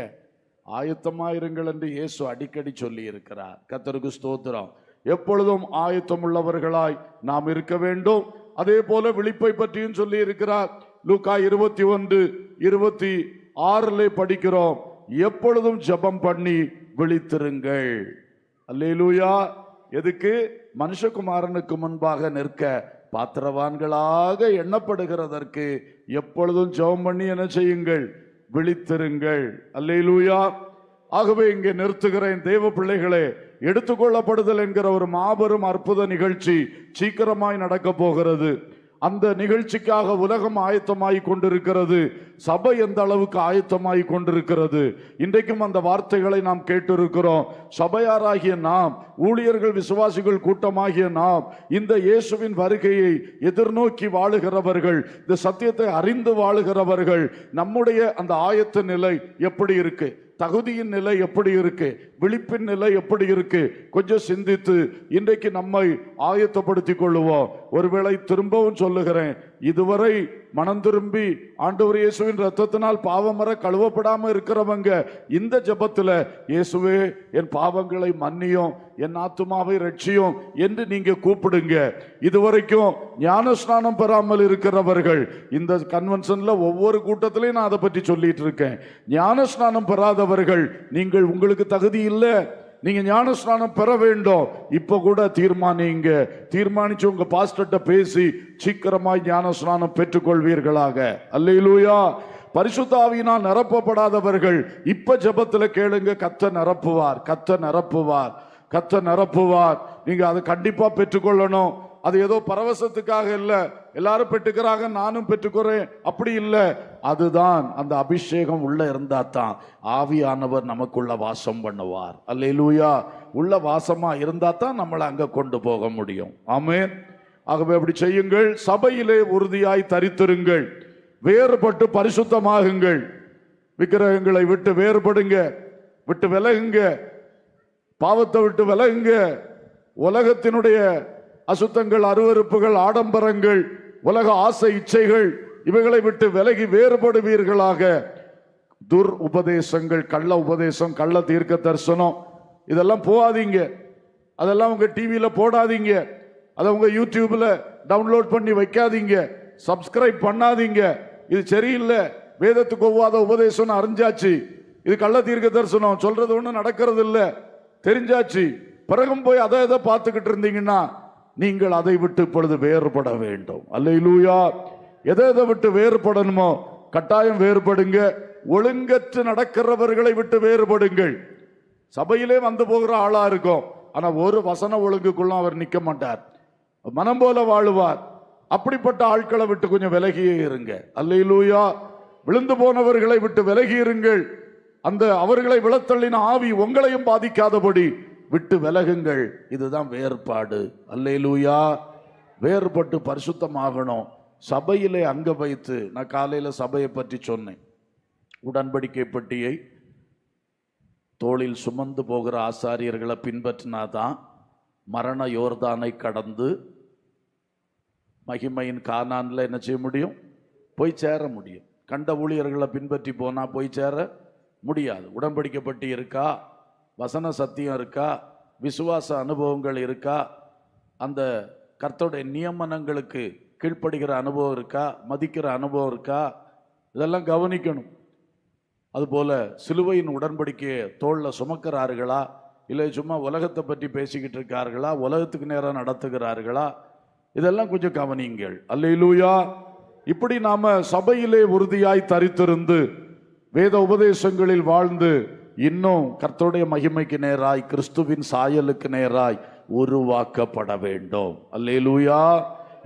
ஆயத்தமாயிருங்கள் என்று இயேசு அடிக்கடி சொல்லி இருக்கிறார். கர்த்தருக்கு ஸ்தோத்திரம். எப்பொழுதும் ஆயத்தம் உள்ளவர்களாய் நாம் இருக்க வேண்டும். அதே போல விழிப்பை பற்றியும் சொல்லி இருக்கிறார். லூக்கா 21:26 படிக்கிறோம், எப்பொழுதும் ஜெபம் பண்ணி விழித்திருங்கள். அல்லேலூயா. எதுக்கு? மனுஷகுமாரனுக்கு முன்பாக நிற்க பாத்திரவான்களாக எண்ணப்படுகிறதற்கு எப்பொழுதும் ஜெபம் பண்ணி என்ன செய்யுங்கள்? விழித்திருங்கள். அல்லேலூயா. ஆகவே இங்கே நிறுத்துகிறேன். தேவ பிள்ளைகளே, எடுத்துக்கொள்ளப்படுதல் என்கிற ஒரு மாபெரும் அற்புத நிகழ்ச்சி சீக்கிரமாய் நடக்க போகிறது. அந்த நிகழ்ச்சிக்காக உலகம் ஆயத்தமாய் கொண்டிருக்கிறது. சபை எந்த அளவுக்கு ஆயத்தமாய் கொண்டிருக்கிறது? இன்றைக்கும் அந்த வார்த்தைகளை நாம் கேட்டிருக்கிறோம். சபையாராகிய நாம், ஊழியர்கள் விசுவாசிகள் கூட்டமாகிய நாம், இந்த இயேசுவின் வருகையை எதிர்நோக்கி வாழுகிறவர்கள், இந்த சத்தியத்தை அறிந்து வாழுகிறவர்கள், நம்முடைய அந்த ஆயத்த நிலை எப்படி இருக்கு? தகுதியின் நிலை எப்படி இருக்கு? விழிப்பின் நிலை எப்படி இருக்கு? கொஞ்சம் சிந்தித்து இன்றைக்கு நம்மை ஆயத்தப்படுத்திக் கொள்ளுவோம். ஒருவேளை திரும்பவும் சொல்லுகிறேன், இதுவரை மனம் திரும்பி ஆண்டவர் இயேசுவின் ரத்தத்தினால் பாவமர கழுவப்படாம இருக்கிறவங்க இந்த ஜெபத்துல, இயேசுவே என் பாவங்களை மன்னியும், என் ஆத்துமாவை ரட்சியும் என்று நீங்க கூப்பிடுங்க. இதுவரைக்கும் ஞானஸ்நானம் பெறாமல் இருக்கிறவர்கள், இந்த கன்வென்ஷன்ல ஒவ்வொரு கூட்டத்திலையும் நான் அதை பற்றி சொல்லிட்டு இருக்கேன். ஞானஸ்நானம் பெறாதவர்கள், நீங்கள் உங்களுக்கு தகுதி இல்லை, நீங்க ஞானஸ்நானம் பெற வேண்டும். இப்ப கூட தீர்மானிச்சு உங்க பாஸ்டர்ட்ட பேசி சீக்கிரமாய் ஞானஸ்நானம் பெற்றுக்கொள்வீர்களாக. அல்லேலூயா. பரிசுத்த ஆவியினால் நிரப்பப்படாதவர்கள் இப்ப ஜெபத்துல கேளுங்க, கர்த்தர் நிரப்புவார், கர்த்தர் நிரப்புவார், கர்த்தர் நிரப்புவார். நீங்க அதை கண்டிப்பா பெற்றுக்கொள்ளணும். அது ஏதோ பரவசத்துக்காக இல்ல, எல்லாரும் பெற்றுக்கிறாங்க நானும் பெற்றுக்கிறேன் அப்படி இல்லை. அதுதான் அந்த அபிஷேகம் உள்ள இருந்தா தான் ஆவியானவர் நமக்குள்ள வாசம் பண்ணுவார். அல்லேலூயா. உள்ள வாசமா இருந்தா தான் நம்மளை அங்க கொண்டு போக முடியும். ஆமென். ஆகவே அப்படி செய்யுங்கள். சபையிலே உறுதியாய் தரித்திருங்கள், வேறுபட்டு பரிசுத்தமாகுங்கள், விக்கிரகங்களை விட்டு வேறுபடுங்க, விட்டு விலகுங்க, பாவத்தை விட்டு விலகுங்க. உலகத்தினுடைய அசுத்தங்கள், அருவருப்புகள், ஆடம்பரங்கள், உலக ஆசை இச்சைகள் இவைகளை விட்டு விலகி வேறுபடுவீர்களாக. துர் உபதேசங்கள், கள்ள உபதேசம், கள்ள தீர்க்க தரிசனம் இதெல்லாம் போகாதீங்க. அதெல்லாம் உங்க டிவியில போடாதீங்க, அதை உங்க யூடியூப்ல டவுன்லோட் பண்ணி வைக்காதீங்க, சப்ஸ்கிரைப் பண்ணாதீங்க. இது சரியில்லை. வேதத்துக்கு ஒவ்வாத உபதேசம் அறிஞ்சாச்சு. இது கள்ள தீர்க்க தரிசனம், சொல்றது ஒண்ணு நடக்கிறது இல்லை, தெரிஞ்சாச்சு. பிறகும் போய் அதை எதை பார்த்துக்கிட்டு இருந்தீங்கன்னா நீங்கள் அதை விட்டு இப்பொழுது வேறுபட வேண்டும். அல்லேலூயா. எதை விட்டு வேறுபடணுமோ கட்டாயம் வேறுபடுங்க. ஒழுங்கற்று நடக்கிறவர்களை விட்டு வேறுபடுங்கள். சபையிலே வந்து போகிற ஆளா இருக்கும், ஆனா ஒரு வசன ஒழுங்குக்குள்ள அவர் நிக்க மாட்டார், மனம் போல வாழுவார். அப்படிப்பட்ட ஆட்களை விட்டு கொஞ்சம் விலகியே இருங்க. அல்லேலூயா. விழுந்து போனவர்களை விட்டு விலகி இருங்கள். அந்த அவர்களை விழத்தள்ளின ஆவி உங்களையும் பாதிக்காதபடி விட்டு விலகுங்கள். இதுதான் வேறுபாடு. அல்லேலூயா. வேறுபட்டு பரிசுத்தமாகணும். சபையிலே அங்க வைத்து, நான் காலையில சபையை பற்றி சொன்னேன். உடன்படிக்கை பெட்டியை தோளில் சுமந்து போகிற ஆசாரியர்களை பின்பற்றினாதான் மரண யோர்தானை கடந்து மகிமையின் கானான்ல என்ன செய்ய முடியும், போய் சேர முடியும். கண்ட ஊழியர்களை பின்பற்றி போனா போய் சேர முடியாது. உடன்படிக்கை பெட்டி இருக்கா, வசன சத்தியம் இருக்கா, விசுவாச அனுபவங்கள் இருக்கா, அந்த கர்த்தருடைய நியமனங்களுக்கு கீழ்ப்படுகிற அனுபவம் இருக்கா, மதிக்கிற அனுபவம் இருக்கா, இதெல்லாம் கவனிக்கணும். அதுபோல சிலுவையின் உடன்படிக்கையை தோல்ல சுமக்கிறார்களா, இல்லை சும்மா உலகத்தை பற்றி பேசிக்கிட்டு இருக்கார்களா, உலகத்துக்கு நேரம் நடத்துகிறார்களா, இதெல்லாம் கொஞ்சம் கவனிங்கள். அல்லேலூயா. இப்படி நாம சபையிலே உறுதியாய் தரித்திருந்து வேத உபதேசங்களில் வாழ்ந்து இன்னும் கர்த்தருடைய மகிமைக்கு நேராய், கிறிஸ்துவின் சாயலுக்கு நேராய் உருவாக்கப்பட வேண்டும். அல்லேலூயா.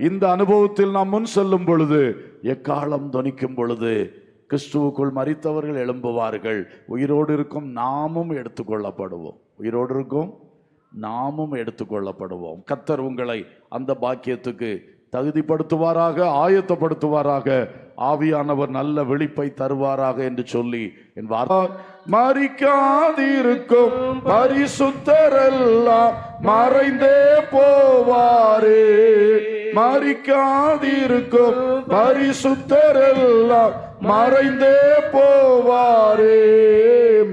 இந்த அனுபவத்தில் நாம் முன் செல்லும் பொழுது, எக்காலம் தொனிக்கும் பொழுது கிறிஸ்துவுக்குள் மரித்தவர்கள் எழும்புவார்கள். உயிரோடு இருக்கும் நாமும் எடுத்துக்கொள்ளப்படுவோம். உயிரோடு இருக்கும் நாமும் எடுத்துக்கொள்ளப்படுவோம். கர்த்தர் உங்களை அந்த பாக்கியத்துக்கு தகுதிப்படுத்துவாராக, ஆயத்தப்படுத்துவாராக. ஆவியானவர் நல்ல வெளிப்பை தருவாராக என்று சொல்லி என் மரிக்காதிருக்கும் பரிசுத்தரெல்லாம் மறைந்தே போவாரே. மரிக்காதிருக்கும் பரிசுத்தரெல்லாம் மறைந்தே போவாரே.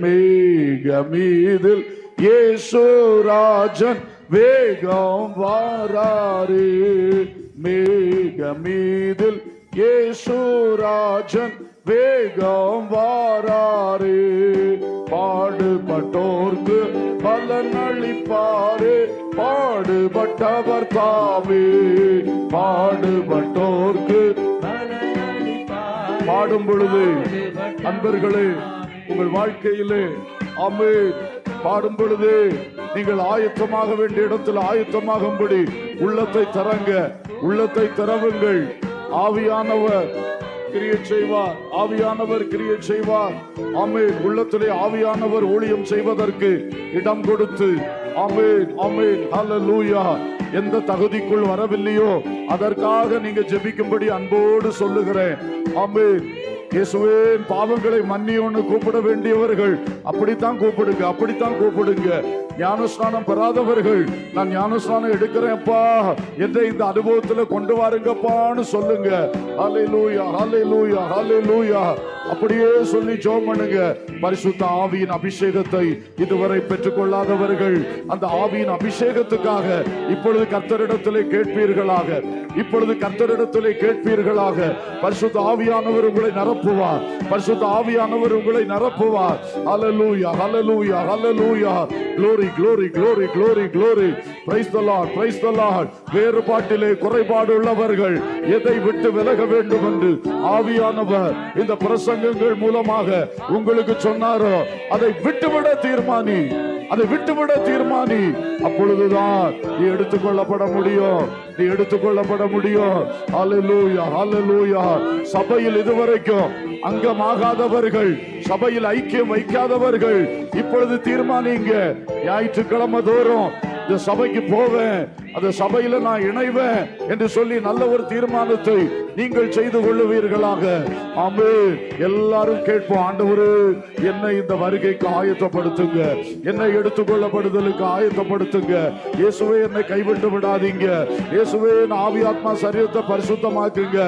மேகமீதில் இயேசுராஜன் வேகம் வாராரே. மேகமீதில் இயேசுராஜன் வேகம் வாராரே. பாடுபட்டோர்க்கு பலன் அளிப்பாரே. பாடுபட்டவர் தாமே. பாடுபட்டோர்க்கு பாடும் பொழுது அன்பர்களே, உங்கள் வாழ்க்கையிலே ஆமென் பாடும் பொழுது நீங்கள் ஆயத்தமாக வேண்டிய இடத்தில் ஆயத்தமாகும்படி உள்ளத்தை தரங்க, உள்ளத்தை திறவுங்கள். ஆவியானவர் கிரியை செய்வார், ஆவியானவர் கிரியை செய்வார். ஆமென். உள்ளத்திலே ஆவியானவர் ஊழியம் செய்வதற்கு இடம் கொடுத்து, ஆமென் ஆமென் ஹல்லேலூயா. எந்த தகுதிக்குள் வரவில்லையோ அதற்காக நீங்க ஜெபிக்கும்படி அன்போடு சொல்லுகிறேன். ஆமென். இயேசுவின் பாவங்களை மன்னியோன்னு கூப்பிட வேண்டியவர்கள் அப்படித்தான் கூப்பிடுங்க, அப்படித்தான் கூப்பிடுங்க. ஞானஸ்நானம் பெறாதவர்கள் நான் ஞானஸ்நானம் எடுக்கிறேன்ப்பா என்ற இந்த அனுபவத்துல கொண்டு வாருங்கப்பான்னு சொல்லுங்க. ஹல்லேலூயா, ஹல்லேலூயா, ஹல்லேலூயா. அப்படியே சொல்லி ஜெபம் பண்ணுங்க. பரிசுத்த ஆவியின் அபிஷேகத்தை இதுவரை பெற்றுக்கொள்ளாதவர்கள் அந்த ஆவியின் அபிஷேகத்துக்காக இப்பொழுது கர்த்தரிடத்திலே கேட்பீர்களாக, இப்பொழுது கர்த்தரிடத்திலே கேட்பீர்களாக. பரிசுத்த ஆவியானவர் உங்களை நிரப்புவார், பரிசுத்த ஆவியானவர் உங்களை நிரப்புவார். ஹல்லேலூயா, ஹல்லேலூயா, ஹல்லேலூயா. glory, glory, glory, glory, glory. praise the Lord, praise the Lord. வேறுபாட்டிலே குறைபாடு உள்ளவர்கள் எதை விட்டு விலக வேண்டும் என்று ஆவியானவர் இந்த பிரசங்கங்கள் மூலமாக உங்களுக்கு சொன்னாரோ அதை விட்டுவிட தீர்மானி, அதை விட்டுவிட தீர்மானி. அப்பொழுதுதான் நீ எடுத்துக்கொள்ளப்பட முடியும், நீ எடுத்துக்கொள்ளப்பட முடியும். ஹல்லேலூயா, ஹல்லேலூயா. சபையில் இதுவரைக்கும் அங்கமாகாதவர்கள், சபையில் ஐக்கியம் வைக்காதவர்கள் இப்பொழுது தீர்மானிங்க. ஞாயிற்றுக்கிழமை தோறும் இந்த சபைக்கு போவேன், அந்த சபையில நான் இணைவேன் என்று சொல்லி நல்ல ஒரு தீர்மானத்தை நீங்கள் செய்து கொள்ளுவீர்களாக. ஆமென். எல்லாரும் கேட்போம், ஆண்டவரே என்னை இந்த வருகைக்கு ஆயத்தப்படுத்துங்க, என்னை எடுத்துக்கொள்ளப்படுதலுக்கு ஆயத்தப்படுத்துங்க. இயேசுவே என்னை கைவிட்டு விடாதீங்க, இயேசுவே என் ஆவி ஆத்மா சரீரத்தை பரிசுத்தமாக்குங்க,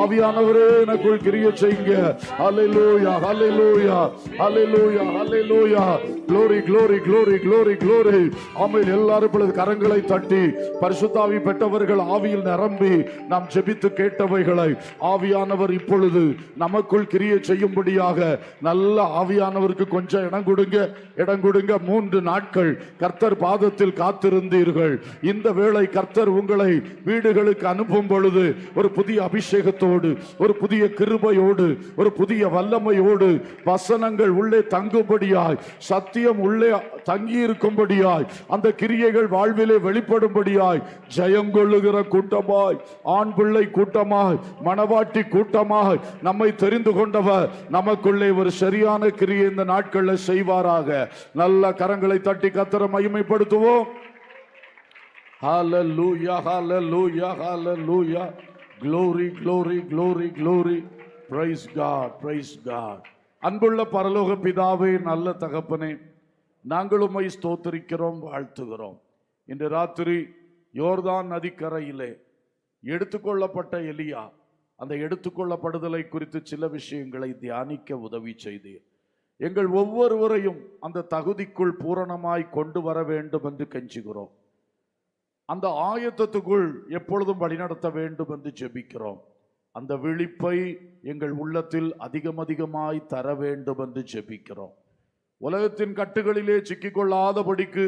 ஆவியானவரே எனக்குள் கிரியை செய்யுங்க. ஹல்லேலூயா, ஹல்லேலூயா, ஹல்லேலூயா, ஹல்லேலூயா. glory, glory, glory, glory, glory. ஆமென். எல்லாரும் இப்பொழுது கரங்களை தட்டி பரிசுத்தாவி பெற்றவர்கள் ஆவியில் நிரம்பி நாம் ஜெபித்து கேட்டவைகளை ஆவியானவர் இப்பொழுது நமக்குள் கிரியை செய்யும்படியாக நல்ல ஆவியானவருக்கு கொஞ்சம் இடம் கொடுங்க, இடம் கொடுங்க. 3 நாட்கள் கர்த்தர் பாதத்தில் காத்திருந்தீர்கள். இந்த வேளை கர்த்தர் உங்களை வீடுகளுக்கு அனுப்பும் பொழுது ஒரு புதிய அபிஷேகத்தோடு, ஒரு புதிய கிருபையோடு, ஒரு புதிய வல்லமையோடு வசனங்கள் உள்ளே தங்கும்படியாய், சத்தியம் உள்ளே தங்கி இருக்கும்படியாய், அந்த கிரியைகள் வாழ்விலே வெளிப்படும்படியாய், ஜெயங்கொள்ளுகிற கூட்டமாய், ஆண் பிள்ளை கூட்டமாய், மணவாட்டி கூட்டமாய் நம்மை தெரிந்து கொண்டவர் நமக்குள்ளே ஒரு சரியான கிரியை இந்த நாட்களில் செய்வாராக. நல்ல கரங்களை தட்டி கர்த்தரை மகிமைப்படுத்துவோம். ஹல்லேலூயா, ஹல்லேலூயா, ஹல்லேலூயா. glory, glory, glory, glory. praise God, praise God. அன்புள்ள பரலோக பிதாவே, நல்ல தகப்பனே, நாங்கள் உம்மை ஸ்தோத்திரிக்கிறோம், வாழ்த்துகிறோம். இன்று ராத்திரி யோர்தான் நதிக்கரையிலே எடுத்துக்கொள்ளப்பட்ட எலியா, அந்த எடுத்துக்கொள்ளப்படுதலை குறித்து சில விஷயங்களை தியானிக்க உதவி செய்தீர். எங்கள் ஒவ்வொருவரையும் அந்த தகுதிக்குள் பூரணமாய் கொண்டு வர வேண்டும் என்று கெஞ்சுகிறோம். அந்த ஆயத்தத்துக்குள் எப்பொழுதும் வழிநடத்த வேண்டும் என்று ஜெபிக்கிறோம். அந்த விழிப்பை எங்கள் உள்ளத்தில் அதிகமாய் தர வேண்டும் என்று ஜெபிக்கிறோம். உலகத்தின் கட்டுகளிலே சிக்கிக்கொள்ளாதபடிக்கு,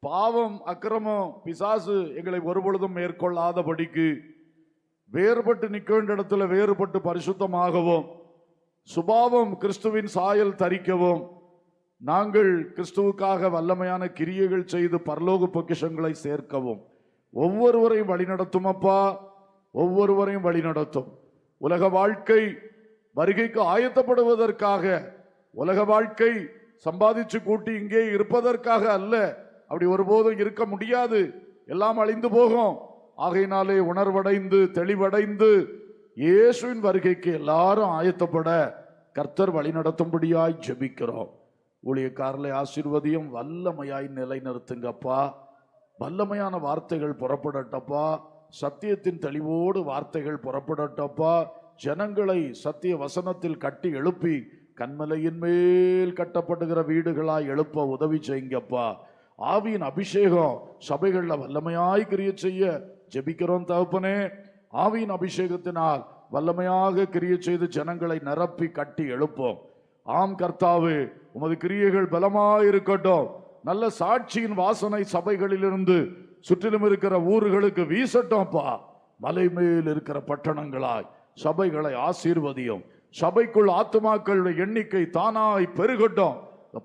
பாவம் அக்கிரமம் பிசாசு எங்களை ஒருபொழுதும் மேற்கொள்ளாதபடிக்கு, வேறுபட்டு நிற்க வேண்டிய இடத்துல வேறுபட்டு பரிசுத்தமாகவும், சுபாவம் கிறிஸ்துவின் சாயல் தரிக்கவும், நாங்கள் கிறிஸ்துவுக்காக வல்லமையான கிரியைகள் செய்து பரலோக பொக்கிஷங்களை சேர்க்கவும் ஒவ்வொருவரையும் வழிநடத்தும் அப்பா, ஒவ்வொருவரையும் வழிநடத்தும். உலக வாழ்க்கை வருகைக்கு ஆயத்தப்படுவதற்காக, உலக வாழ்க்கை சம்பாதிச்சு கூட்டி இங்கே இருப்பதற்காக அல்ல. அப்படி ஒருபோதும் இருக்க முடியாது, எல்லாம் அழிந்து போகும். ஆகையினாலே உணர்வடைந்து தெளிவடைந்து இயேசுவின் வருகைக்கு எல்லாரும் ஆயத்தப்பட கர்த்தர் வழி நடத்தும்படியாய் ஜெபிக்கிறோம். ஊழியக்காரர்களை ஆசீர்வதியும், வல்லமையாய் நிலைநிறுத்துங்கப்பா. வல்லமையான வார்த்தைகள் புறப்படட்டப்பா, சத்தியத்தின் தெளிவோடு வார்த்தைகள் புறப்படட்டப்பா. ஜனங்களை சத்திய வசனத்தில் கட்டி எழுப்பி கண்மலையின் மேல் கட்டப்படுகிற வீடுகளாய் எழுப்ப உதவி செய்யுங்கப்பா. ஆவியின் அபிஷேகம் சபைகளில் வல்லமையாய் கிரியை செய்ய ஜெபிக்கிறோம் தகப்பனே. ஆவியின் அபிஷேகத்தினால் வல்லமையாக கிரியை செய்து ஜனங்களை நிரப்பி கட்டி எழுப்போம். ஆம் கர்த்தாவே, உமது கிரியைகள் பலமாயிருக்கட்டும். நல்ல சாட்சியின் வாசனை சபைகளிலிருந்து சுற்றிலும் இருக்கிற ஊர்களுக்கு வீசட்டோம்ப்பா. மலை மேல் இருக்கிற பட்டணங்களாய் சபைகளை ஆசீர்வதியும். சபைக்குள் ஆத்துமாக்களுடைய எண்ணிக்கை தானாய் பெருகட்டும்.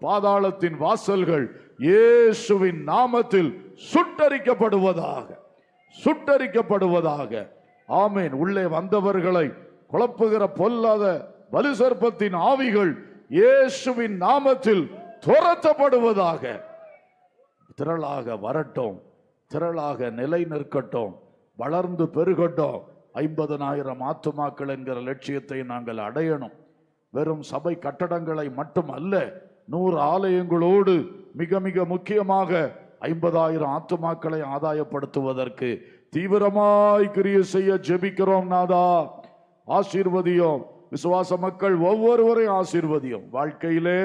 பாதாளத்தின் வாசல்கள் இயேசுவின் நாமத்தில் சுட்டரிக்கப்படுவதாக, சுட்டரிக்கப்படுவதாக. ஆமேன். உள்ளே வந்தவர்களை குழப்புகிற பொல்லாத வலுசர்ப்பத்தின் ஆவிகள் இயேசுவின் நாமத்தில் துரத்தப்படுவதாக. திரளாக வரட்டும், திரளாக நிலை நிற்கட்டும், வளர்ந்து பெருகட்டும். 50,000 ஆத்துமாக்கள் என்கிற லட்சியத்தை நாங்கள் அடையணும். வெறும் சபை கட்டடங்களை மட்டும் அல்ல, 100 ஆலயங்களோடு மிக மிக முக்கியமாக 50,000 ஆத்துமாக்களை ஆதாயப்படுத்துவதற்கு தீவிரமாய் கிரியை செய்ய ஜெபிக்கிறோம். நாதா, ஆசீர்வதியும். விசுவாச மக்கள் ஒவ்வொருவரையும் ஆசீர்வதியும். வாழ்க்கையிலே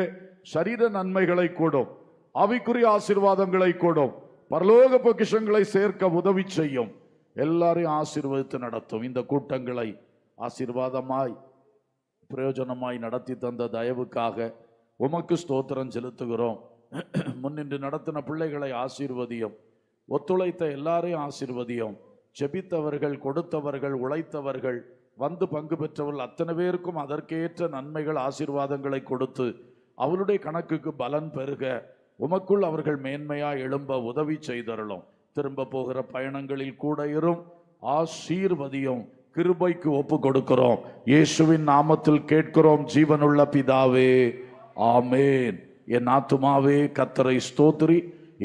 சரீர நன்மைகளை கூடும், ஆவிக்குரிய ஆசீர்வாதங்களை கூடும், பரலோக பொக்கிஷங்களை சேர்க்க உதவி செய்யும். எல்லாரையும் ஆசீர்வதித்து நடத்தும். இந்த கூட்டங்களை ஆசீர்வாதமாய் பிரயோஜனமாய் நடத்தி தந்த தயவுக்காக உமக்கு ஸ்தோத்திரம் செலுத்துகிறோம். முன்னின்று நடத்தின பிள்ளைகளை ஆசீர்வதியும். ஒத்துழைத்த எல்லாரையும் ஆசீர்வதியும். ஜெபித்தவர்கள், கொடுத்தவர்கள், உழைத்தவர்கள், வந்து பங்கு பெற்றவர்கள் அத்தனை பேருக்கும் அதற்கேற்ற நன்மைகள், ஆசீர்வாதங்களை கொடுத்து அவருடைய கணக்குக்கு பலன் பெருக உமக்குள் அவர்கள் மேன்மையா எழும்ப உதவி செய்தருளும். திரும்ப போகிற பயணங்களில் கூட இரும், ஆசீர்வதியும். கிருபைக்கு ஒப்பு கொடுக்கிறோம். இயேசுவின் நாமத்தில் கேட்கிறோம் ஜீவனுள்ள பிதாவே, ஆமேன். என் ஆத்துமாவே கர்த்தரை ஸ்தோத்திரி,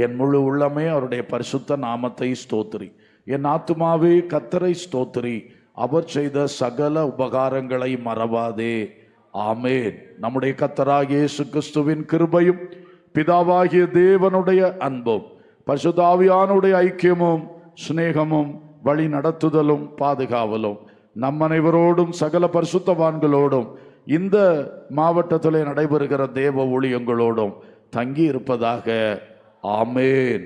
என் முழு உள்ளமே அவருடைய பரிசுத்த நாமத்தை ஸ்தோத்திரி. என் ஆத்துமாவே கர்த்தரை ஸ்தோத்திரி, அவர் செய்த சகல உபகாரங்களை மறவாதே. ஆமேன். நம்முடைய கர்த்தராகிய இயேசு கிறிஸ்துவின் கிருபையும் பிதாவாகிய தேவனுடைய அன்பும் பரிசுத்த ஆவியானுடைய ஐக்கியமும் சிநேகமும் வழி நடத்துதலும் பாதுகாவலும் நம் அனைவரோடும் சகல பரிசுத்தவான்களோடும் இந்த மாவட்டத்திலே நடைபெறுகிற தேவ ஊழியங்களோடும் தங்கி இருப்பதாக. ஆமேன்.